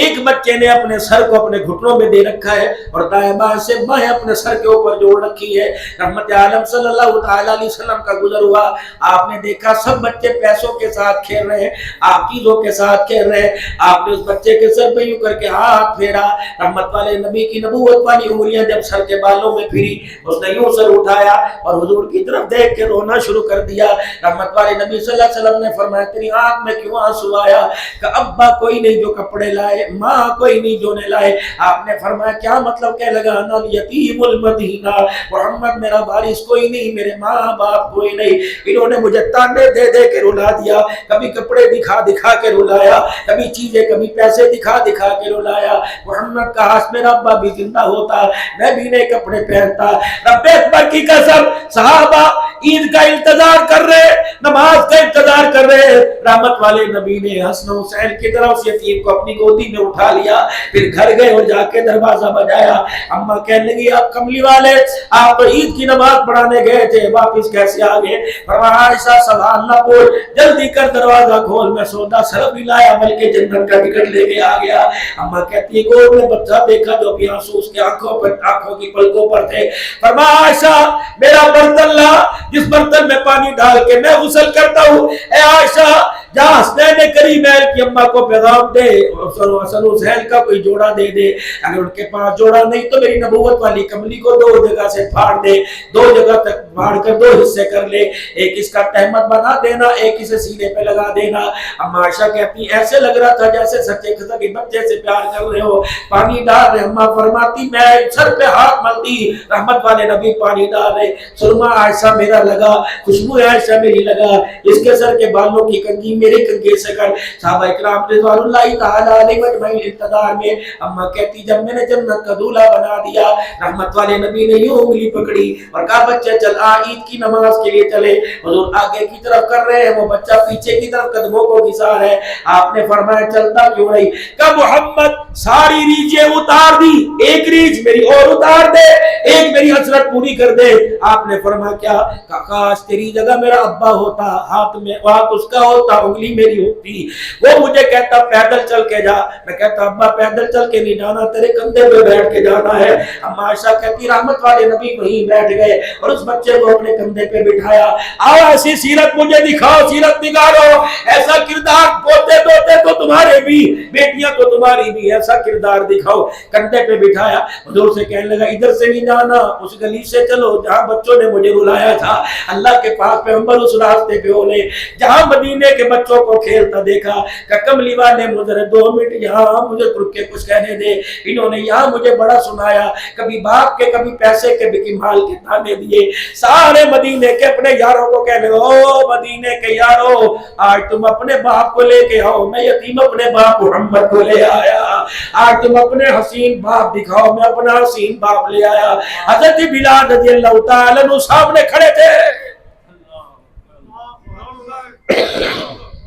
ایک بچے نے اپنے سر کو اپنے گھٹنوں میں دے رکھا ہے اور دائیں بائیں سے بائیں اپنے سر کے اوپر جوڑ رکھی ہے. رحمت عالم صلی اللہ تعالی علیہ وسلم کا گزر ہوا, آپ نے دیکھا سب بچے پیسوں کے ساتھ کھیل رہے ہیں, آپ چیزوں کے ساتھ کھیل رہے ہیں. آپ نے اس بچے کے سر پہ یوں کر کے ہاتھ پھیرا. رحمت والے نبی کی نبوت والی انگلیاں جب سر کے بالوں میں پھری, اس نے یوں سر اٹھایا اور حضور کی طرف دیکھ کے رونا شروع کر دیا. رحمت والے نبی صلی اللہ علیہ وسلم نے فرمایا تیری آنکھ میں کیوں آنسو آیا؟ کہ ابا کوئی نہیں جو کپڑے لائے, ماں کوئی نہیں جو نے لائے. آپ نے فرمایا کیا مطلب؟ کہنے لگا انا الیتیم المدینہ, محمد میرا وارث کوئی نہیں, میرے ماں باپ کوئی نہیں, انہوں نے مجھے تانے دے دے کے رلا دیا. کبھی کپڑے دکھا دکھا کے رلایا, کبھی چیزیں, کبھی پیسے دکھا دکھا کے رلایا. محمد کا ہاش میرا ابا بھی زندہ ہوتا میں بھی نئے کپڑے پہنتا. رب اکبر کی قسم, صحابہ عید کا انتظار کر رہے, نماز کا انتظار کر رہے. رحمت والے نبی نے حسن حسین کی طرف سے یتیم کو اپنی گودی میں اٹھا لیا, پھر گھر گئے اور جا کے دروازہ بجایا. اما کہنے لگی آپ کملی والے, آپ تو عید کی نماز پڑھانے گئے تھے, واپس کیسے آ گئے؟ فرمایا عائشہ سوال نہ پوچھ, جلدی کر دروازہ کھول, میں سودا صرف نہیں لایا بلکہ جنت کا ٹکٹ لے کے آ گیا. اما کہتی ہے گود میں بچہ دیکھا جو بھی آنسو اس کے آنکھوں کی پلکوں پر تھے. فرمایا عائشہ میرا برتن لا, جس برتن میں پانی ڈال کے میں غسل کرتا ہوں. اے عائشہ جا حسنین کریمین کی اماں کو پیغام دے, حسن حسین کا کوئی جوڑا دے دے. اگر ان کے پاس جوڑا نہیں تو میری نبوت والی کملی کو 2 جگہ سے پھاڑ دے, 2 جگہ تک پھاڑ کر 2 حصے کر لے, ایک اس کا تہمت بنا دینا, ایک اسے سینے پہ لگا دینا. اما عائشہ کہتی ایسے لگ رہا تھا جیسے سچے کے بچے سے پیار کر رہے ہو, پانی ڈال رہے. اما فرماتی میں سر پہ ہاتھ ملتی, رحمت والے نبی پانی ڈال رہے. سرما عائشہ میرا لگا, خوشبو عائشہ میری لگا, اس کے سر کے بالوں کی کنگھی میرے کنگھے سے کر. صحابہ اکرام رضوان اللہ تعالی علیہم اجمعین انتظار میں. اما کہتی جب میں نے جنت کا دولہا بنا دیا, رحمت والے نبی نے یوں انگلی پکڑی اور کہا بچے چل آ عید کی نماز کے لیے چلے. حضور آگے کی طرف کر رہے ہیں, وہ بچہ پیچھے کی طرف قدموں کو گھسا ہے. آپ نے فرمایا چلتا کیوں نہیں؟ کہ محمد ساری ریجیں اتار دی, ایک ریج میری اور اتار دے, ایک میری حسرت پوری کر دے. آپ نے فرمایا کیا؟ کاش تیری جگہ میرا ابا ہوتا, ہاتھ میں ہاتھ اس کا ہوتا, انگلی میری ہوتی, وہ مجھے کہتا پیدل چل کے جا, میں کہتا ابا پیدل چل کے نہیں جانا, تیرے کندھے پہ بیٹھ کے جانا ہے. اما عائشہ کہتی رحمت والے نبی وہیں بیٹھ گئے اور اس بچے کو اپنے کندھے پہ بٹھایا. آؤ ایسی سیرت مجھے دکھاؤ, سیرت نگارو, ایسا کردار پوتے دوتے تو تمہارے بھی, بیٹیاں تو تمہاری بھی, ایسا کردار دکھاؤ. کندھے پہ بٹھایا, حضور سے کہنے لگا ادھر سے نہیں جانا, اس گلی سے چلو جہاں بچوں نے مجھے رلایا تھا. اللہ کے پاک پیغمبر اس راستے پہ ہو لے جہاں مدینے کے بچوں کو کھیلتا دیکھا. کہ کملی والے مجھے 2 منٹ یہاں مجھے رک کے کچھ کہنے دے. انہوں نے یہاں مجھے بڑا سنایا, کبھی باپ کے کبھی پیسے کے بھی مال کے تانے دیے. سارے مدینے کے اپنے یاروں کو کہنے لگا او مدینے کے یاروں, آج تم اپنے باپ کو لے کے آؤ, میں یتیم اپنے باپ محمد کو لے آیا. آج تم اپنے حسین باپ دکھاؤ, میں اپنا حسین باپ لے آیا. حضرت بلال رضی اللہ تعالی عنہ سامنے کھڑے تھے,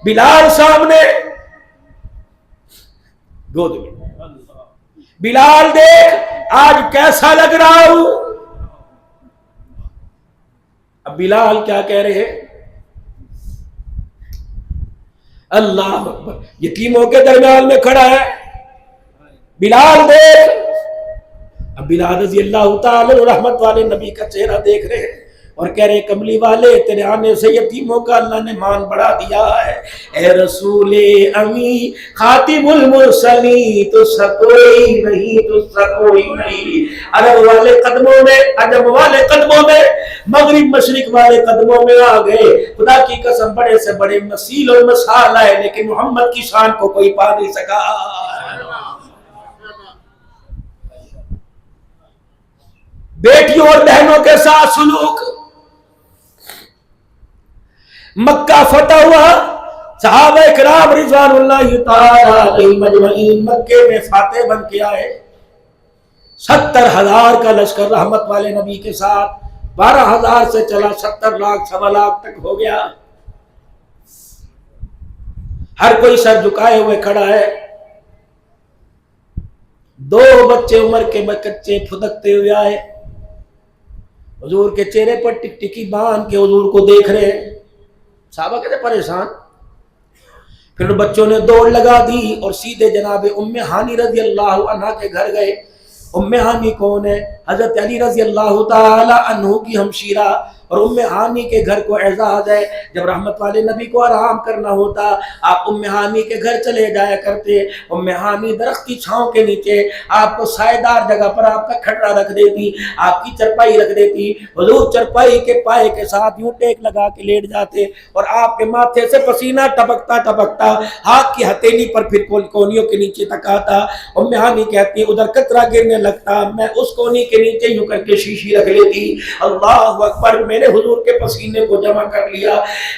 بلال سامنے گود میں. بلال دیکھ آج کیسا لگ رہا ہوں. اب بلال کیا کہہ رہے ہیں؟ اللہ اکبر, یتیموں کے درمیان میں کھڑا ہے. بلال دیکھ اب بلال رضی اللہ تعالی رحمت والے نبی کا چہرہ دیکھ رہے ہیں اور کہہ رہے کملی والے تیرے آنے سے یتیموں کا اللہ نے مان بڑھا دیا ہے. اے رسول امی خاتم المرسلین تو سا کوئی نہیں، تو سا کوئی نہیں. عرب والے قدموں میں، عجم والے قدموں میں، مغرب مشرق والے قدموں میں آ گئے. خدا کی قسم بڑے سے بڑے مسیل اور مسال آئے لیکن محمد کی شان کو کوئی پا نہیں سکا. بیٹیوں اور بہنوں کے ساتھ سلوک. مکہ فتح ہوا، صحابہ کرام رضوان اللہ تعالی علیہم اجمعین مکے میں فاتح بن کے آئے. 70,000 کا لشکر رحمت والے نبی کے ساتھ، 12,000 سے چلا 70 لاکھ 1.25 لاکھ تک ہو گیا. ہر کوئی سر جھکائے ہوئے کھڑا ہے. 2 بچے عمر کے کچے پھدکتے ہوئے آئے، حضور کے چہرے پر ٹک ٹکی باندھ کے حضور کو دیکھ رہے ہیں. صحابہ کہتے پریشان. پھر بچوں نے دوڑ لگا دی اور سیدھے جناب ام ہانی رضی اللہ عنہ کے گھر گئے. ام ہانی کون ہے؟ حضرت علی رضی اللہ تعالی عنہ کی ہمشیرہ. اور ام ہانی کے گھر کو اعزاز ہے، جب رحمت والے نبی کو آرام کرنا ہوتا آپ ام ہانی کے گھر چلے جایا کرتے. ام ہانی درخت کی چھاؤں کے نیچے آپ کو سائے دار جگہ پر آپ کا کھٹرا رکھ دیتی، آپ کی چرپائی رکھ دیتی. حضور چرپائی کے پائے کے ساتھ یوں ٹیک لگا کے لیٹ جاتے اور آپ کے ماتھے سے پسینہ ٹپکتا ٹپکتا ہاتھ کی ہتھیلی پر پھر کونیوں کے نیچے تک آتا. ام ہانی کہتی ادھر کترا گرنے لگتا، میں اس کونی کے نیچے یوں کر کے شیشی رکھ لیتی. اللہ اکبر، میں نے حضور کے پسینے کو جمع کر لیا.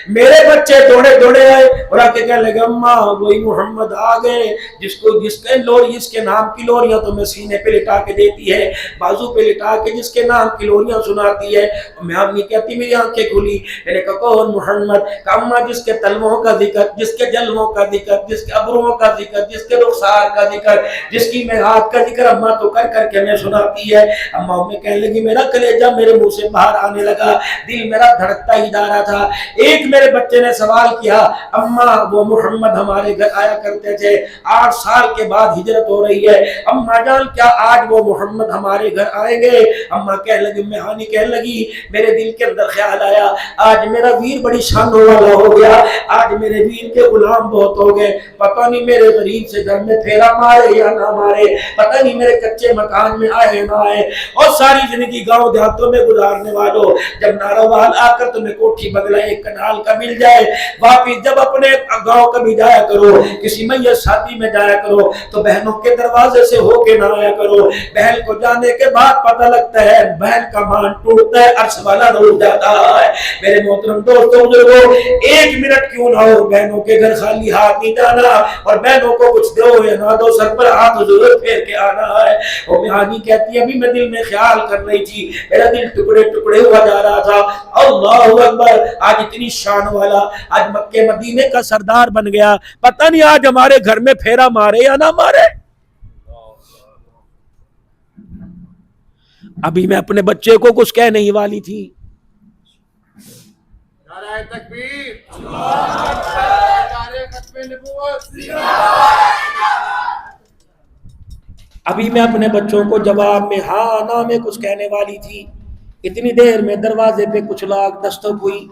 میرے بچے دوڑے دوڑے آئے اور آ کے کہنے لگے اماں وہی محمد آ گئے جس کے نام کی لوریاں تمہیں سینے پہ لٹا کے دیتی ہے، بازو پہ لٹا کے جس کے نام کی لوریاں سناتی ہے. میں امی کہتی میری آنکھیں کھلی. میں نے کہا کون محمد؟ کہ اماں جس کے تلووں کا ذکر، جس کے جلووں کا ذکر، جس کے ابروؤں کا ذکر، جس کے رخسار کا ذکر، جس کی میعاد کا ذکر اماں تو کر کر کے میں سناتی ہے. اماں میں کہنے لگی میرا کلیجہ میرے منہ سے باہر آنے لگا، دل میرا دھڑکتا ہی جا رہا تھا. ایک میرے بچے نے سوال کیا اماں وہ محمد ہمارے گھر آیا کرتے تھے، 8 سال کے بعد ہجرت ہو رہی ہے، اماں جان کیا آج وہ محمد ہمارے گھر آئیں گے؟ اماں کہنے لگی میں ہانی کہنے لگی میرے دل کے اندر خیال آیا آج میرا ویر بڑی شانوں والا ہو گیا، آج میرے ویر کے غلام بہت ہو گئے، پتہ نہیں میرے غریب سے گھر میں پھیرا مارے یا نہ مارے، پتہ نہیں میرے کچے مکان میں آئے نہ آئے. اور ساری زندگی گاؤں دیہاتوں میں گزارنے والوں جب ناروال آ کر تمہیں کوٹھی بنگلہ 1 کنال کا مل جائے، واپس جب اپنے گاؤں کبھی جایا کرو، کسی میت شادی میں جایا کرو تو بہنوں کے دروازے سے ہو کے نہ آیا کرو. بہن کو جانے کے بعد پتہ لگتا ہے بہن کا مان ٹوٹتا ہے، عرش والا روٹ جاتا ہے. میرے محترم دوستوں بزرگوں، 1 منٹ کیوں نہ ہو بہنوں کے گھر خالی ہاتھ نہیں جانا، اور بہنوں کو کچھ دو یا نہ دو سر پر ہاتھ ضرور پھیر کے آنا ہے. اور میانی کہتی ہے ابھی میں دل میں خیال کر رہی تھی، میرا دل ٹکڑے ٹکڑے ہوا جا رہا تھا. اللہ اکبر، آج اتنی شان والا، آج مکے مدینے کا سردار بن گیا، پتہ نہیں آج ہمارے گھر میں پھیرا مارے یا نہ مارے. ابھی میں اپنے بچے کو کچھ کہنے ہی والی تھی. نعرہ تکبیر، نعرہ ختم نبوت. ابھی میں اپنے بچوں کو جواب میں ہاں نہ میں کچھ کہنے والی تھی. اتنی دیر میں دروازے پہ کچھ لاکھ دستک ہوئی.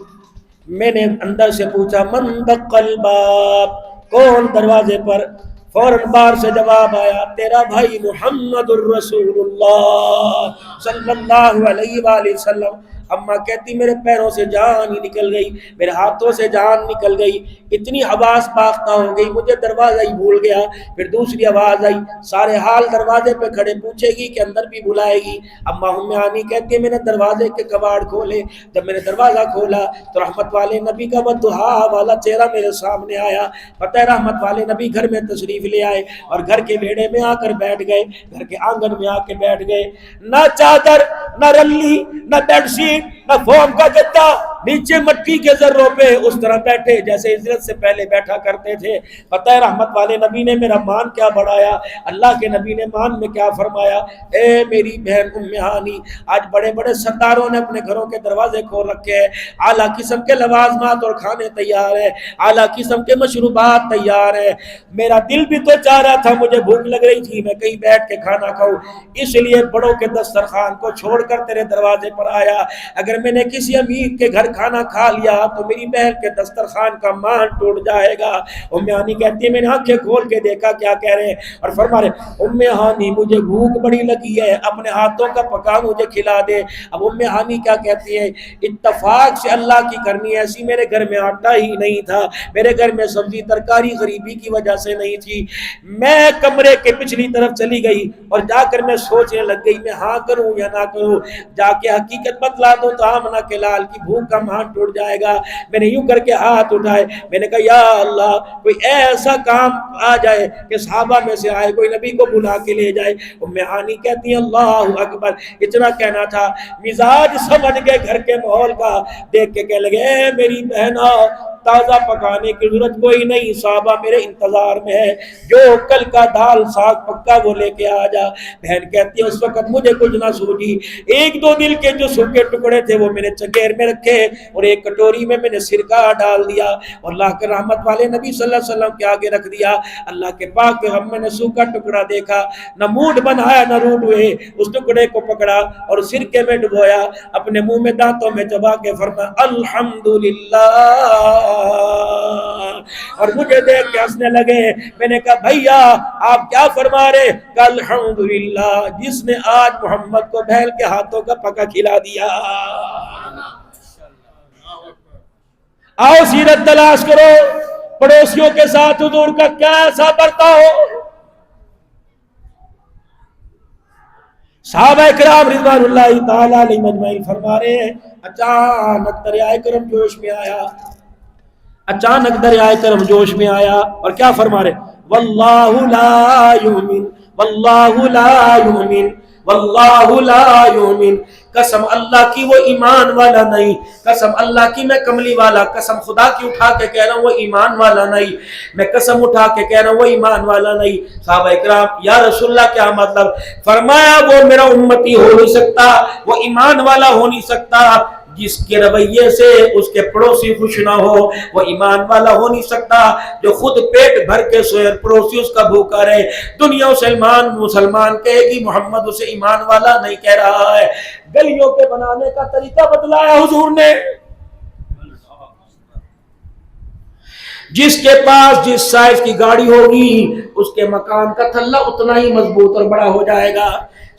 میں نے اندر سے پوچھا من دق الباب، کون دروازے پر؟ فوراً باہر سے جواب آیا تیرا بھائی محمد الرسول اللہ صلی اللہ علیہ وآلہ وسلم. اماں کہتی میرے پیروں سے جان ہی نکل گئی، میرے ہاتھوں سے جان نکل گئی، اتنی حواس باختہ ہو گئی مجھے دروازہ ہی بھول گیا. پھر دوسری آواز آئی سارے حال دروازے پہ کھڑے، پوچھے گی کہ اندر بھی بلائے گی. اماں ام ہانی کہتی ہے میں نے دروازے کے کباڑ کھولے، جب میں نے دروازہ کھولا تو رحمت والے نبی کا بددعا والا چہرہ میرے سامنے آیا. پتہ ہے رحمت والے نبی گھر میں تشریف لے آئے اور گھر کے بیڑے میں آ کر بیٹھ گئے، گھر کے آنگن میں آ کے بیٹھ گئے. نہ چادر، نہ رلی، نہ بیڈ شیٹ، نہ فوم کا گدا، نیچے مٹی کے ذروں پہ اس طرح بیٹھے جیسے ہجرت سے پہلے بیٹھا کرتے تھے۔ پتہ ہے رحمت والے نبی نے میرا مان کیا بڑھایا، اللہ کے نبی نے مان میں کیا فرمایا، اے میری بہن ام ہانی، آج بڑے بڑے سرداروں نے اپنے گھروں کے دروازے کھول رکھے ہیں، اعلیٰ قسم کے لوازمات اور کھانے تیار ہیں، اعلیٰ قسم کے مشروبات تیار ہیں، میرا دل بھی تو چاہ رہا تھا، مجھے بھوک لگ رہی تھی، میں کہیں بیٹھ کے کھانا کھاؤں، اس لیے بڑوں کے دسترخوان کو چھوڑ کر تیرے دروازے پر آیا۔ اگر میں نے کسی امیر کے گھر کھانا کھا لیا تو میری بہن کے دسترخوان کا مان ٹوٹ جائے گا۔ ام ہانی کہتی ہے میں نے آنکھیں کھول کے دیکھا کیا کہہ رہے ہیں، اور فرما رہے ام ہانی مجھے بھوک بڑی لگی ہے، اپنے ہاتھوں کا پکا مجھے کھلا دے۔ اب ام ہانی کیا کہتی ہے، اتفاق سے اللہ کی کرنی ایسی، میرے گھر میں آٹا ہی نہیں تھا، میرے گھر میں سبزی ترکاری غریبی کی وجہ سے نہیں تھی، میں کمرے کے پچھلی طرف چلی گئی اور جا کر میں سوچنے لگ گئی میں ہاں کروں یا نہ کروں، جا کے حقیقت بتلا دوں تو آمنہ کے لال کی بھوک کا مان ٹوٹ جائے گا۔ میں نے یوں کر کے ہاتھ اٹھائے، میں نے کہا یا اللہ کوئی ایسا کام آ جائے کہ صحابہ میں سے آئے، کوئی نبی کو بلا کے لے جائے۔ ام ہانی کہتی ہیں اللہ اکبر، اتنا کہنا تھا، مزاج سمجھ گئے گھر کے ماحول کا، دیکھ کے کہنے لگے اے میری بہنا تازہ پکانے کی ضرورت کوئی نہیں، صحابہ میرے انتظار میں ہے، جو کل کا دال ساگ پکا وہ لے کے آ جا۔ بہن کہتی ہے اس وقت مجھے کچھ نہ سوجی، ایک دو دل کے جو سوکھے ٹکڑے تھے وہ میں نے چنگیر میں رکھے اور ایک کٹوری میں نے سرکہ ڈال دیا اور اللہ کے رحمت والے نبی صلی اللہ علیہ وسلم کے آگے رکھ دیا۔ اللہ کے پاک کے غم میں نے سوکھا ٹکڑا دیکھا، نہ موڈ بنایا نہ روٹ ہوئے، اس ٹکڑے کو پکڑا اور سرکے میں ڈبویا، اپنے منہ میں دانتوں میں چبا کے فرمایا الحمدللہ، اور مجھے دیکھ کے ہنسنے لگے۔ میں نے کہا بھیا آپ کیا فرما رہے؟ کہ الحمدللہ جس نے آج محمد کو بہل کے ہاتھوں کا پکا کھلا دیا۔ آؤ سیرت تلاش کرو، پڑوسیوں کے ساتھ حضور کا کیا ایسا برتاؤ ہو۔ صحابہ کرام رضوان اللہ تعالی علیہم اجمعین فرما رہے ہیں اچانک دریائے کرم جوش میں آیا، اچانک دریائے کرم جوش میں آیا اور کیا فرما رہے واللہ لا یؤمن واللہ لا یؤمن واللہ لا یؤمن، قسم اللہ کی وہ ایمان والا نہیں، قسم اللہ کی میں کملی والا، قسم خدا کی اٹھا کے کہہ رہا ہوں وہ ایمان والا نہیں، میں قسم اٹھا کے کہہ رہا ہوں وہ ایمان والا نہیں۔ صحابہ اکرام یا رسول اللہ کیا مطلب؟ فرمایا وہ میرا امتی ہو نہیں سکتا، وہ ایمان والا ہو نہیں سکتا جس کے رویے سے اس کے پڑوسی خوش نہ ہو، وہ ایمان والا ہو نہیں سکتا جو خود پیٹ بھر کے سوئے پڑوسی اس کا بھوکا رہے۔ دنیا مسلمان کہے گی محمد اسے ایمان والا نہیں کہہ رہا ہے۔ گلیوں کے بنانے کا طریقہ بتلایا حضور نے، جس کے پاس جس سائز کی گاڑی ہوگی اس کے مکان کا تھلا اتنا ہی مضبوط اور بڑا ہو جائے گا۔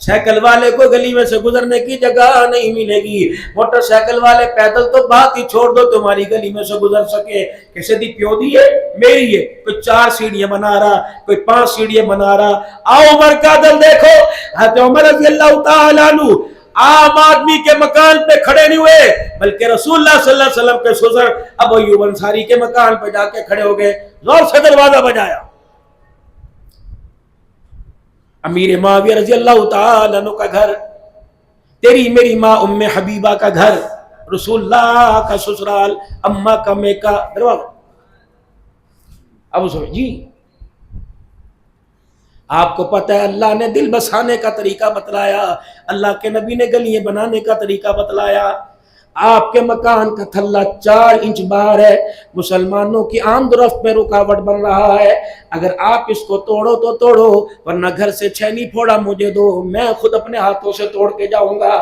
سائیکل والے کو گلی میں سے گزرنے کی جگہ نہیں ملے گی، موٹر سائیکل والے پیدل تو بات ہی چھوڑ دو تمہاری گلی میں سے گزر سکے، کسی دی پیودی ہے میری ہے، کوئی 4 سیڑھیاں بنا رہا، کوئی 5 سیڑھیاں بنا رہا۔ آؤ عمر کا دل دیکھو، حضرت عمر رضی اللہ تعالیٰ عنہ عام آدمی کے مکان پہ کھڑے نہیں ہوئے بلکہ رسول اللہ صلی اللہ علیہ وسلم کے سسر ابو ایوب انصاری کے مکان پہ جا کے کھڑے ہو گئے، زور سے دروازہ بجایا۔ امیر معاویہ رضی اللہ تعالیٰ عنہ کا گھر، تیری میری ماں ام حبیبہ کا گھر، رسول اللہ کا سسرال، اماں کا میکا، دروازہ۔ ابو سمجھ جی آپ کو پتہ ہے اللہ نے دل بسانے کا طریقہ بتلایا، اللہ کے نبی نے گلیاں بنانے کا طریقہ بتلایا۔ آپ کے مکان کا تھلا 4 انچ باہر ہے، مسلمانوں کی آمد و رفت میں رکاوٹ بن رہا ہے، اگر آپ اس کو توڑو تو توڑو ورنہ گھر سے چھینی پھوڑا مجھے دو، میں خود اپنے ہاتھوں سے توڑ کے جاؤں گا۔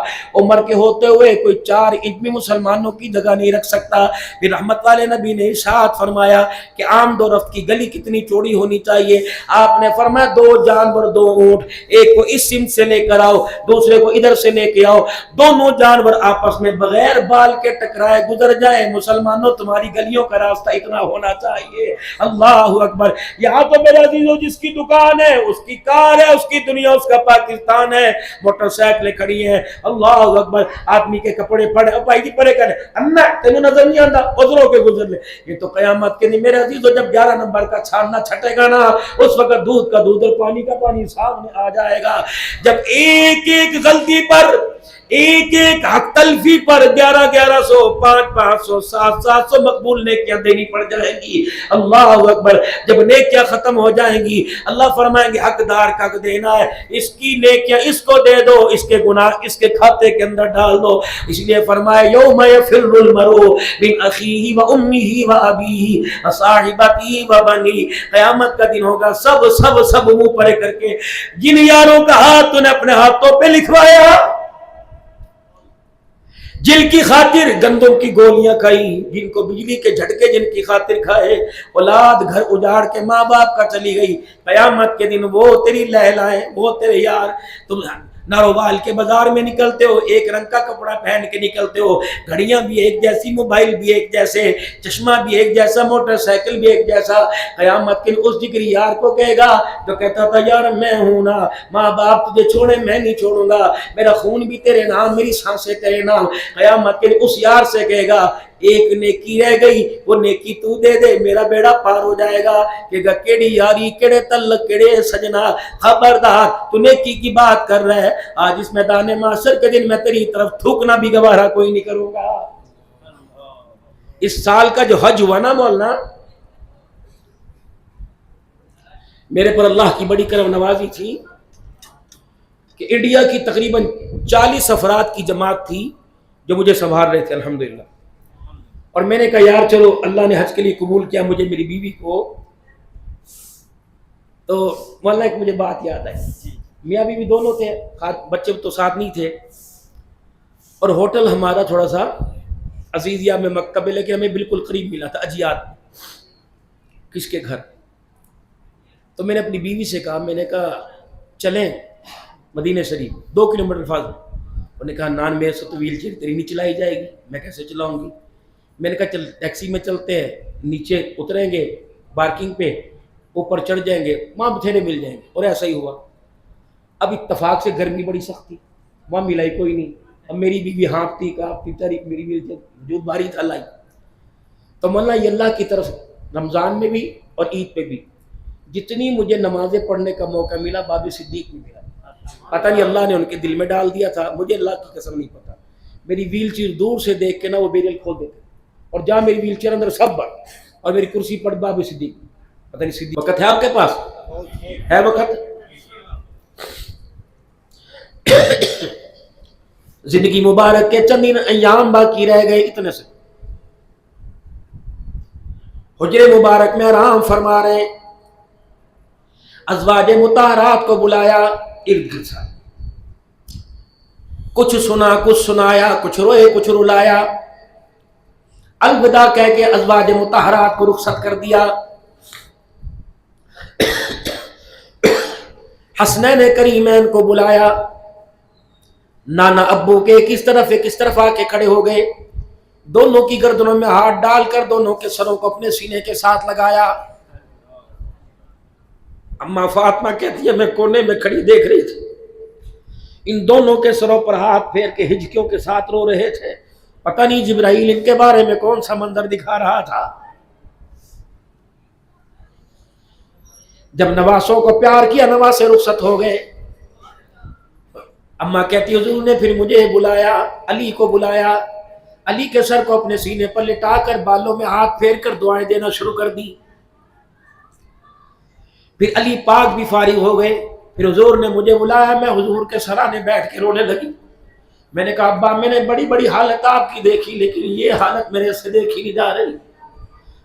عمر کے ہوتے ہوئے کوئی 4 انچ بھی مسلمانوں کی جگہ نہیں رکھ سکتا۔ پھر رحمت والے نبی نے ارشاد فرمایا کہ آمد و رفت کی گلی کتنی چوڑی ہونی چاہیے؟ آپ نے فرمایا 2 جانور 2 اونٹ، ایک کو اس سمت سے لے کر آؤ دوسرے کو ادھر سے لے کے آؤ، دونوں جانور آپس میں بغیر بال کے ٹکرائے گزر جائیں۔ مسلمانوں تمہاری گلیوں کا راستہ اتنا ہونا چاہیے۔ اللہ اکبر۔ یہاں تو میرے عزیزو جس کی دکان ہے، اس کی کار ہے، اس کی دنیا، اس کا پاکستان ہے، موٹر سائیکلیں کھڑی ہیں، اللہ اکبر، آدمی کے کپڑے پڑے، بھائی جی پڑے کرے، اللہ تینوں نظر نہیں آتا ادھروں کے گزر لے۔ یہ تو قیامت کے نہیں میرے عزیزو، جب 11 نمبر کا چھاننا چھٹے گا نا، اس وقت دودھ کا دودھ اور پانی کا پانی سامنے آ جائے گا۔ جب ایک ایک غلطی پر ایک ایک حق تلفی پر 1100 500 700 مقبول نیکیاں دینی پڑ جائیں گی. اللہ اکبر. جب نیکیاں ختم ہو جائیں گی اللہ فرمائیں گے حقدار کا حق دینا ہے, اس کی نیکیاں اس کو دے دو, اس کے گناہ اس کے کھاتے کے اندر ڈال دو. اس لیے فرمایا یوم یفر المرء من اخیہ و امہ و ابیہ و صاحبتہ و بنیہ. قیامت کا دن ہوگا سب سب سب منہ پرے کر کے جن یاروں کا ہاتھ تو نے اپنے ہاتھوں پہ لکھوایا, جن کی خاطر گندم کی گولیاں کھائی, جن کو بجلی کے جھٹکے جن کی خاطر کھائے, اولاد گھر اجاڑ کے ماں باپ کا چلی گئی, قیامت کے دن وہ تیری لہلائیں, وہ تیرے یار. تم ناروبال کے بازار میں نکلتے ہو ایک رنگ کا کپڑا پہن کے نکلتے ہو, گھڑیاں بھی ایک جیسی, موبائل بھی ایک جیسے, چشمہ بھی ایک جیسا, موٹر سائیکل بھی ایک جیسا. قیامت کے اس جگری یار کو کہے گا جو کہتا تھا یار میں ہوں نا, ماں باپ تجھے چھوڑے میں نہیں چھوڑوں گا, میرا خون بھی تیرے نام, میری سانسیں تیرے نام. قیامت کے اس یار سے کہے گا ایک نیکی رہ گئی, وہ نیکی تو دے دے, میرا بیڑا پار ہو جائے گا. کہ گا کیڑی یاری, کیڑے تعلق, کیڑے سجنا, خبردار تو نیکی کی بات کر رہا ہے. آج اس میدان معاشر کے دن میں تیری طرف تھوکنا بھی گوارا کوئی نہیں کروں گا. اس سال کا جو حج ہوا نا مولانا, میرے پر اللہ کی بڑی کرم نوازی تھی کہ انڈیا کی تقریباً 40 افراد کی جماعت تھی جو مجھے سنبھال رہے تھے الحمدللہ. اور میں نے کہا یار چلو اللہ نے حج کے لیے قبول کیا مجھے, میری بیوی کو. تو مولانا ایک مجھے بات یاد آئی, میاں بیوی دونوں تھے, بچے تو ساتھ نہیں تھے, اور ہوٹل ہمارا تھوڑا سا عزیزیہ میں مکہ میں, لیکن ہمیں بالکل قریب ملا تھا اجیات کس کے گھر. تو میں نے اپنی بیوی سے کہا, میں نے کہا چلیں مدینہ شریف 2 کلومیٹر فاضل. انہوں نے کہا نان میرے سے تو ویل چیئر تیری نہیں چلائی جائے گی. میں کیسے چلاؤں گی؟ میں نے کہا چل ٹیکسی میں چلتے ہیں, نیچے اتریں گے پارکنگ پہ, اوپر چڑھ جائیں گے, وہاں بتھیرے مل جائیں گے. اور ایسا ہی ہوا. اب اتفاق سے گرمی بڑی سخت تھی, وہاں ملائی کوئی نہیں. اب میری بیوی ہانپتی کانپتی تاریخ, میری ویل چیئر جو بھاری تھا لائی. تو مولانا یہ اللہ کی طرف رمضان میں بھی اور عید پہ بھی جتنی مجھے نمازیں پڑھنے کا موقع ملا باب صدیق میں ملا. پتہ نہیں اللہ نے ان کے دل میں ڈال دیا تھا, مجھے اللہ کی قسم نہیں پتا. میری ویل چیئر دور سے دیکھ کے نا وہ بیریل کھول دیتے, اور جہاں میری ویل چیئر اندر سب بڑھ, اور میری کرسی پر باب صدیق. پتہ نہیں صدیق وقت ہے آپ کے پاس, ہے وقت؟ زندگی مبارک کے چند ایام باقی رہ گئے, اتنے سے حجرے مبارک میں آرام فرما رہے ہیں. ازواج مطہرات کو بلایا ارد گرد سے, کچھ سنا کچھ سنایا, کچھ روئے کچھ رلایا. الوداع کہہ کے ازواج مطہرات کو رخصت کر دیا. حسنین کریمین کو بلایا, نانا ابو کے ایک اس طرف آ کے کھڑے ہو گئے, دونوں کی گردنوں میں ہاتھ ڈال کر دونوں کے سروں کو اپنے سینے کے ساتھ لگایا. اما فاطمہ کہتی ہے میں کونے میں کھڑی دیکھ رہی تھی, ان دونوں کے سروں پر ہاتھ پھیر کے ہجکیوں کے ساتھ رو رہے تھے. پتہ نہیں جبرائیل ان کے بارے میں کون سا منظر دکھا رہا تھا. جب نواسوں کو پیار کیا نواسے رخصت ہو گئے. اما کہتی حضور نے پھر مجھے بلایا, علی کو بلایا, علی کے سر کو اپنے سینے پر لٹا کر بالوں میں ہاتھ پھیر کر دعائیں دینا شروع کر دی. پھر علی پاک بھی فارغ ہو گئے. پھر حضور نے مجھے بلایا, میں حضور کے سرانے بیٹھ کے رونے لگی. میں نے کہا ابا میں نے بڑی بڑی حالت آپ کی دیکھی, لیکن یہ حالت میرے سے دیکھی نہیں جا رہی.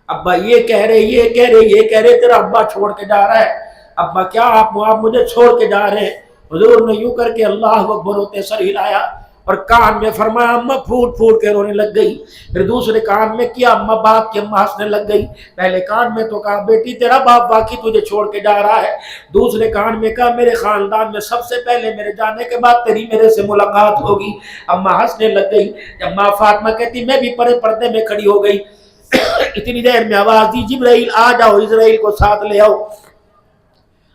ابا یہ کہہ رہے تیرا ابا چھوڑ کے جا رہا ہے. ابا کیا آپ مجھے چھوڑ کے جا رہے ہیں؟ حضور نے یوں کر کے اللہ اکبر ہوتے سر ہلایا اور کان میں فرمایا. اماں پھوٹ پھوٹ کے رونے لگ گئی. پھر دوسرے کان میں کیا اماں باپ کی اماں ہنسنے لگ گئی. پہلے کان میں تو کہا بیٹی تیرا باپ باقی تجھے چھوڑ کے جا رہا ہے. دوسرے کان میں کہا میرے خاندان میں سب سے پہلے میرے جانے کے بعد تیری میرے سے ملاقات ہوگی. اماں ہنسنے لگ گئی. جب ماں فاطمہ کہتی میں بھی پردے میں کھڑی ہو گئی. اتنی دیر میں آواز دی جبرائیل آ جاؤ, اسرائیل کو ساتھ لے آؤ.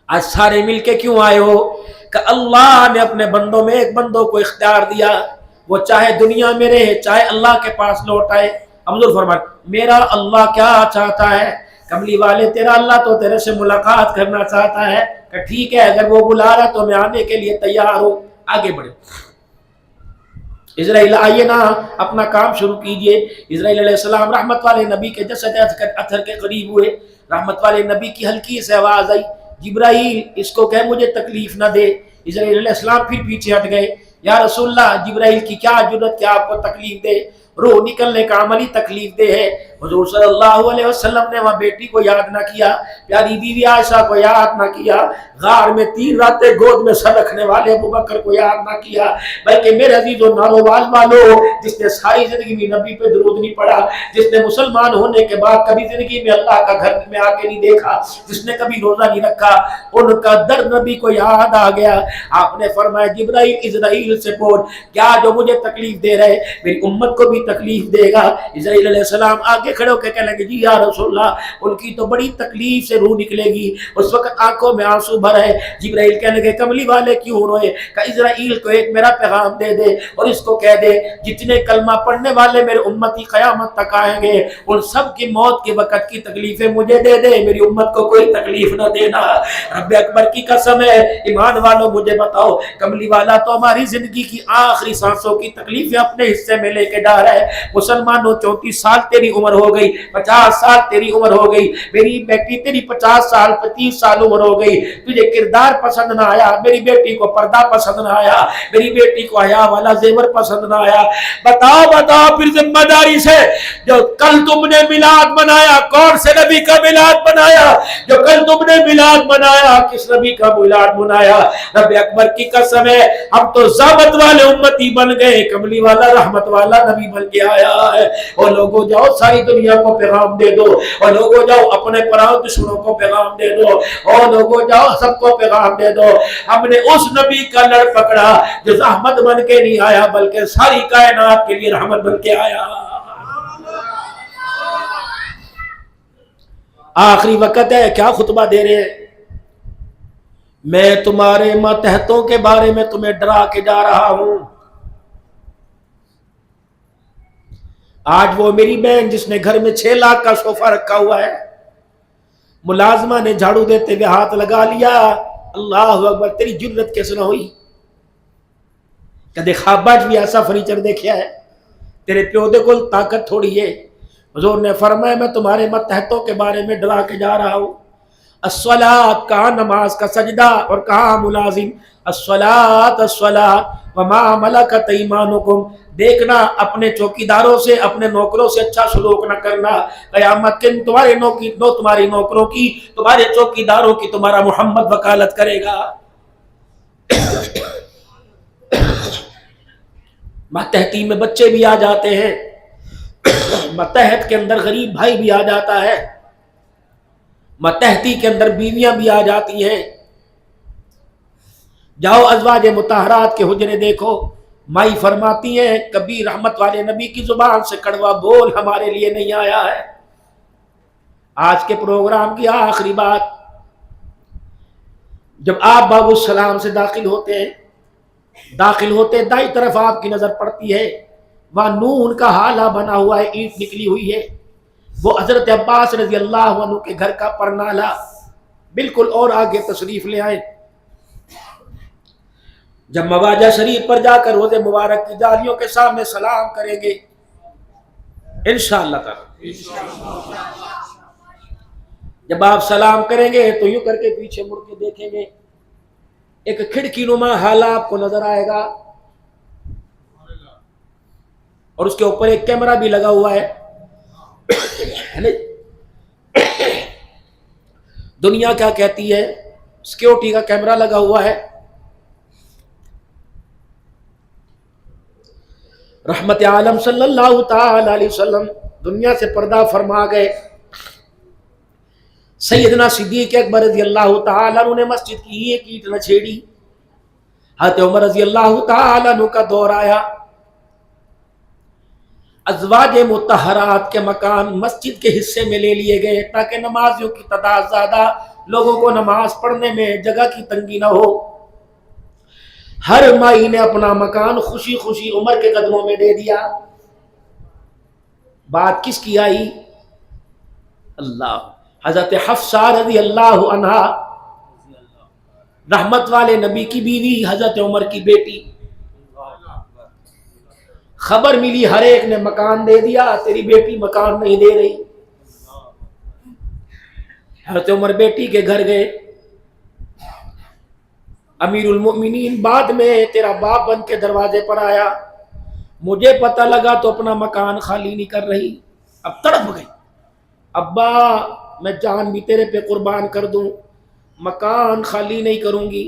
آج سارے مل کے کیوں آئے ہو؟ کہ اللہ نے اپنے بندوں میں ایک بندوں کو اختیار دیا, وہ چاہے دنیا میں رہے چاہے اللہ کے پاس لوٹ آئے. حضور فرمایا میرا اللہ کیا چاہتا ہے؟ کملی والے تیرا اللہ تو تیرے سے ملاقات کرنا چاہتا ہے. کہ ٹھیک ہے اگر وہ بلا رہا تو میں آنے کے لیے تیار ہوں. آگے بڑھے. اسرائیل آئیے نا اپنا کام شروع کیجئے۔ اسرائیل علیہ السلام رحمت والے نبی کے جسد اطہر کے قریب ہوئے، رحمت والے نبی کی ہلکی سے آواز آئی، جبرائیل اس کو کہ مجھے تکلیف نہ دے۔ اسرائیل علیہ السلام پھر پیچھے ہٹ گئے، یا رسول اللہ جبرائیل کی کیا جرت کیا آپ کو تکلیف دے، روح نکلنے کا عملی تکلیف دہ ہے۔ حضور صلی اللہ علیہ وسلم نے وہاں بیٹی کو یاد نہ کیا، پیاری بیوی عائشہ کو یاد نہ کیا، غار میں 3 راتیں گود میں سر رکھنے والے ابو بکر کو یاد نہ کیا، بلکہ میرے عزیز و ناروال والو، جس نے ساری زندگی میں نبی پہ درود نہیں پڑھا، جس نے مسلمان ہونے کے بعد کبھی زندگی میں اللہ کا گھر میں آ کے نہیں دیکھا، جس نے کبھی روزہ نہیں رکھا، ان کا درد نبی کو یاد آ گیا۔ آپ نے فرمایا جبرائیل اسرائیل سے بول، کیا جو مجھے تکلیف دے رہے میری امت کو بھی تکلیف دے گا؟ اسرائیل علیہ السلام آگے کھڑے ہو کے کہنے لگے، جی یا رسول اللہ ان کی تو بڑی تکلیف سے روح نکلے گی، اس وقت آنکھوں میں آنسو بھر ہے۔ جبرائیل کہنے لگے کملی والے کیوں روئے؟ کہ اسرائیل کو ایک میرا پیغام دے دے اور اس کو کہہ دے جتنے کلمہ پڑھنے والے میرے امتی قیامت تک آئیں گے ان سب کی موت کے وقت کی تکلیفیں مجھے دے دے، میری امت کو کوئی تکلیف نہ دینا۔ رب اکبر کی قسم ہے، ایمان والوں مجھے بتاؤ، کملی والا تو ہماری زندگی کی آخری سانسوں کی تکلیفیں اپنے حصے میں لے کے جا رہا ہے۔ مسلمانوں 34 سال تیری عمر ہو گئی، 50 سال تیری عمر ہو گئی، میری بیٹی تیری 50 سال 35 سال عمر ہو گئی، تجھے کردار پسند نہ آیا، میری بیٹی کو پردہ پسند نہ آیا، میری بیٹی کو حیا والا زیور پسند نہ آیا، بتاؤ پھر ذمہ داری سے، جو کل تم نے میلاد منایا کون سے نبی کا میلاد منایا؟ جو کل تم نے میلاد منایا کس نبی کا میلاد منایا؟ رب اکبر کی قسم ہے ہم تو ضابط والے امتی بن گئے، کملی والا رحمت والا نبی بن کے آیا ہے۔ اور لوگوں جاؤ ساری دنیا کو پیغام دے دو، اور لوگوں جاؤ اپنے پراؤ دشمنوں کو پیغام دے دو، اور لوگوں جاؤ سب کو پیغام دے دو، ہم نے اس نبی کا لڑ پکڑا جو رحمت بن کے نہیں آیا بلکہ ساری کائنات کے لیے رحمت بن کے آیا۔ آخری وقت ہے، کیا خطبہ دے رہے ہیں؟ میں تمہارے ماتحتوں کے بارے میں تمہیں ڈرا کے جا رہا ہوں۔ آج وہ میری بہن جس نے گھر میں 6 لاکھ کا صوفہ رکھا ہوا ہے، ملازمہ نے جھاڑو دیتے ہوئے ہاتھ لگا لیا، اللہ اکبر، تیری جرت کیسے نہ ہوئی؟ کدے خواباج بھی ایسا فرنیچر دیکھا ہے؟ تیرے پیو دے کو طاقت تھوڑی ہے۔ حضور نے فرمایا میں تمہارے ماتحتوں کے بارے میں ڈرا کے جا رہا ہوں۔ الصلاۃ، کہاں نماز کا سجدہ اور کہاں ملازم؟ الصلاۃ الصلاۃ وما ملکت ایمانکم، دیکھنا اپنے چوکیداروں سے اپنے نوکروں سے اچھا سلوک نہ کرنا، قیامت کے تمہارے تمہاری نوکروں کی تمہارے چوکیداروں کی تمہارا محمد وکالت کرے گا۔ ماتحتی میں بچے بھی آ جاتے ہیں، ماتحت کے اندر غریب بھائی بھی آ جاتا ہے، ماتحتی کے اندر بیویاں بھی آ جاتی ہیں۔ جاؤ ازواج مطہرات کے حجرے دیکھو، مائی فرماتی ہیں کبھی رحمت والے نبی کی زبان سے کڑوا بول ہمارے لیے نہیں آیا ہے۔ آج کے پروگرام کی آخری بات، جب آپ باب السلام سے داخل ہوتے دائیں طرف آپ کی نظر پڑتی ہے، وہاں نون کا حالہ بنا ہوا ہے، اینٹ نکلی ہوئی ہے، وہ حضرت عباس رضی اللہ عنہ کے گھر کا پرنالہ، بالکل اور آگے تشریف لے آئے۔ جب مواجہ شریف پر جا کر روزے مبارک کی جالیوں کے سامنے سلام کریں گے انشاءاللہ تعالی، جب آپ سلام کریں گے تو یوں کر کے پیچھے مڑ کے دیکھیں گے، ایک کھڑکی نما حالہ آپ کو نظر آئے گا، اور اس کے اوپر ایک کیمرہ بھی لگا ہوا ہے۔ دنیا کیا کہتی ہے؟ سیکیورٹی کا کیمرہ لگا ہوا ہے۔ رحمت عالم صلی اللہ تعالی علیہ وسلم دنیا سے پردہ فرما گئے۔ سیدنا صدیق اکبر رضی اللہ تعالی عنہ نے مسجد کی ایک اینٹ نہ چھیڑی۔ حضرت عمر رضی اللہ تعالی عنہ کا دور آیا، ازواج مطہرات کے مکان مسجد کے حصے میں لے لیے گئے تاکہ نمازیوں کی تعداد زیادہ، لوگوں کو نماز پڑھنے میں جگہ کی تنگی نہ ہو۔ ہر مائی نے اپنا مکان خوشی خوشی عمر کے قدموں میں دے دیا۔ بات کس کی آئی؟ اللہ، حضرت حفصہ رضی اللہ عنہا، رحمت والے نبی کی بیوی، حضرت عمر کی بیٹی۔ خبر ملی ہر ایک نے مکان دے دیا، تیری بیٹی مکان نہیں دے رہی۔ حضرت عمر بیٹی کے گھر گئے، امیر المؤمنین بعد میں تیرا باپ بن کے دروازے پر آیا، مجھے پتہ لگا تو اپنا مکان خالی نہیں کر رہی۔ اب تڑپ گئی، ابا میں جان بھی تیرے پہ قربان کر دوں، مکان خالی نہیں کروں گی۔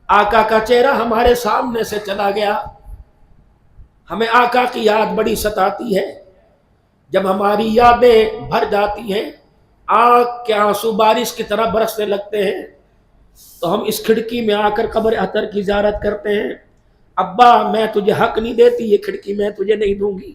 آقا کا چہرہ ہمارے سامنے سے چلا گیا، ہمیں آقا کی یاد بڑی ستاتی ہے۔ جب ہماری یادیں بھر جاتی ہیں، آنکھ کے آنسو بارش کی طرح برسنے لگتے ہیں، تو ہم اس کھڑکی میں آ کر قبر اطہر کی زیارت کرتے ہیں۔ ابا میں تجھے حق نہیں دیتی، یہ کھڑکی میں تجھے نہیں دوں گی۔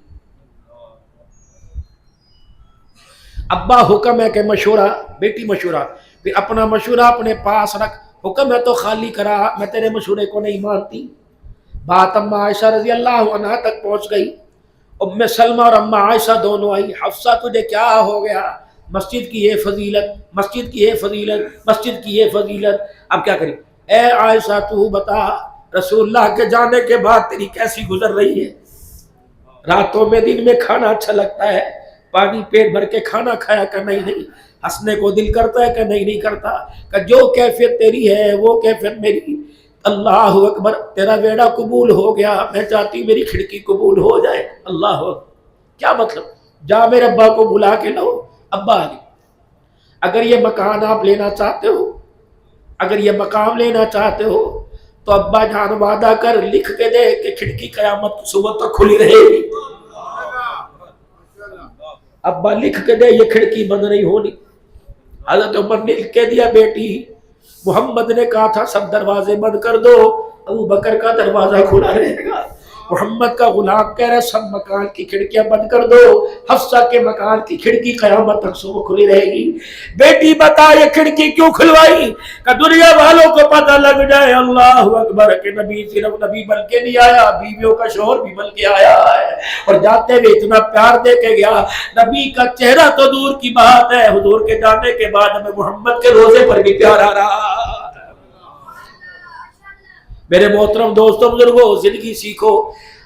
ابا حکم ہے کہ مشورہ، بیٹی مشورہ، پھر اپنا مشورہ اپنے پاس رکھ، حکم ہے تو خالی کرا، میں تیرے مشورے کو نہیں مانتی۔ بات اما عائشہ رضی اللہ عنہا تک پہنچ گئی، ام سلمہ اور اما عائشہ دونوں آئی، حفصہ تجھے کیا ہو گیا؟ مسجد کی یہ فضیلت، مسجد کی یہ فضیلت، مسجد کی یہ فضیلت، اب کیا کریں؟ اے عائشہ تو بتا، رسول اللہ کے جانے کے بعد تیری کیسی گزر رہی ہے؟ راتوں میں دن میں کھانا اچھا لگتا ہے؟ پانی پیٹ بھر کے کھانا کھایا کہ نہیں؟ ہنسنے کو دل کرتا ہے کہ نہیں کرتا؟ کہ جو کیفیت تیری ہے وہ کیفیت میری۔ اللہ اکبر، تیرا بیڑا قبول ہو گیا، میں چاہتی میری کھڑکی قبول ہو جائے۔ اللہ اکبر، کیا مطلب؟ جا میرے ابا کو بلا کے لاؤ۔ ابا آ گئے، اگر یہ مکان آپ لینا چاہتے ہو، اگر یہ مقام لینا چاہتے ہو تو ابا جان وعدہ کر، لکھ کے دے کہ کھڑکی قیامت صبح تک کھلی رہے گی۔ ابا لکھ کے دے، یہ کھڑکی بند نہیں ہونی۔ حضرت عمر نے لکھ کے دیا، بیٹی محمد نے کہا تھا سب دروازے بند کر دو، ابو بکر کا دروازہ کھلا رہے گا۔ محمد کا غلام کہہ رہا سب مکان کی کھڑکیاں بند کر دو، حفصہ کے مکان کی کھڑکی قیامت تک صبح کھلی رہے گی۔ بیٹی بتا یہ کھڑکی کیوں کھلوائی؟ کہ دنیا والوں کو پتہ لگ جائے اللہ اکبر کہ نبی صرف نبی بن کے نہیں آیا، بیویوں کا شوہر بھی بن کے آیا ہے، اور جاتے ہوئے اتنا پیار دے کے گیا۔ نبی کا چہرہ تو دور کی بات ہے، حضور کے جانے کے بعد ہمیں محمد کے روزے پر بھی پیار آ رہا۔ میرے محترم دوستوں بزرگوں، زندگی سیکھو۔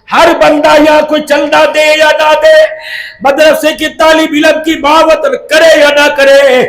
ہر بندہ یا کوئی چلنا دے یا نہ دے، مدرسے کی طالب علم کی دعوت کرے یا نہ کرے،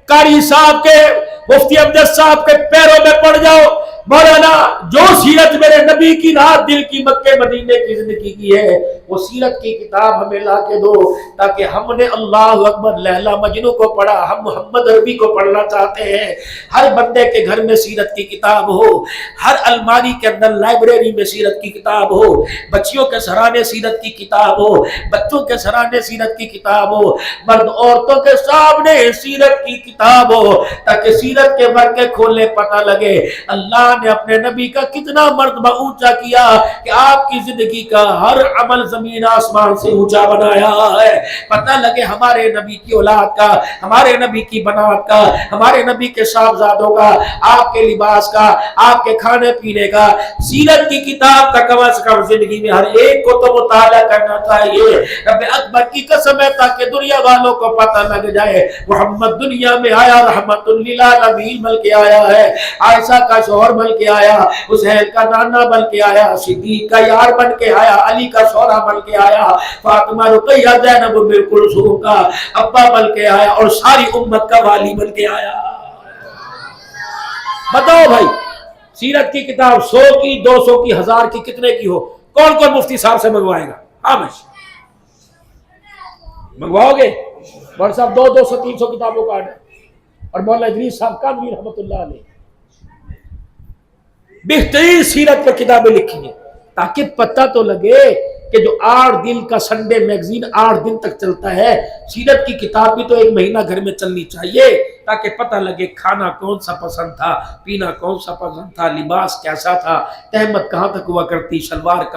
قاری صاحب کے، مفتی امجد صاحب کے پیروں میں پڑ جاؤ، مولانا جو سیرت میرے نبی کی رات دل کی مکے مدینے کی زندگی کی ہے، وہ سیرت کی کتاب ہمیں لا کے دو، تاکہ ہم نے اللہ اکبر لیلا مجنوں کو پڑھا، ہم محمد عربی کو پڑھنا چاہتے ہیں۔ ہر بندے کے گھر میں سیرت کی کتاب ہو، ہر الماری کے اندر لائبریری میں سیرت کی کتاب ہو، بچیوں کے سرانے سیرت کی کتاب ہو، بچوں کے سرانے سیرت کی کتاب ہو، مرد عورتوں کے سامنے سیرت کی کتاب ہو، تاکہ سیرت کے برقے کھولنے پتہ لگے اللہ نے اپنے نبی کا کتنا مرتبہ اونچا کیا کہ آپ کی زندگی کا ہر عمل زمین آسمان سے اونچا بنایا ہے۔ پتہ لگے ہمارے نبی کی اولاد کا، ہمارے نبی کی بنات کا، ہمارے نبی کے صاحبزادوں کا، آپ کے لباس کا، آپ کے کھانے پینے کا، سیرت کی کتاب کا کم از کم زندگی میں ہر ایک کو تو مطالعہ کرنا چاہیے۔ رب اکبر کی قسم ہے تاکہ دنیا والوں کو پتہ لگ جائے محمد دنیا میں آیا رحمت للعالمین بن کے آیا ہے، عائشہ کا شوہر بن کے آیا، حسین کا نانا بن کے آیا، صدیق کا یار بن کے آیا، علی کا شوہر بن کے آیا، فاطمہ رقیہ زینب بنت کلثوم کا ابا بن کے آیا، اور ساری امت کا والی بن کے آیا۔ بتاؤ بھائی، سیرت کی کتاب 100 کی، 200 کی، 1000 کی، کتنے کی ہو، کون کون مفتی صاحب سے منگوائے گا؟ ہاں میں منگواؤ گے؟ مولوی صاحب 200 300 کتابوں کا آرڈر، اور مولانا ادریس صاحب کا بھی رحمت اللہ علیہ بہترین سیرت پر کتابیں لکھی ہیں، تاکہ پتہ تو لگے کہ جو 8 دن کا سنڈے میگزین 8 دن تک چلتا ہے، سیرت کی کتاب بھی تو 1 مہینہ گھر میں چلنی چاہیے، تاکہ پتہ لگے کھانا کون سا پسند تھا، پینا کون سا پسند تھا، لباس کیسا تھا، تہمت کہاں تک ہوا کرتی، شلوار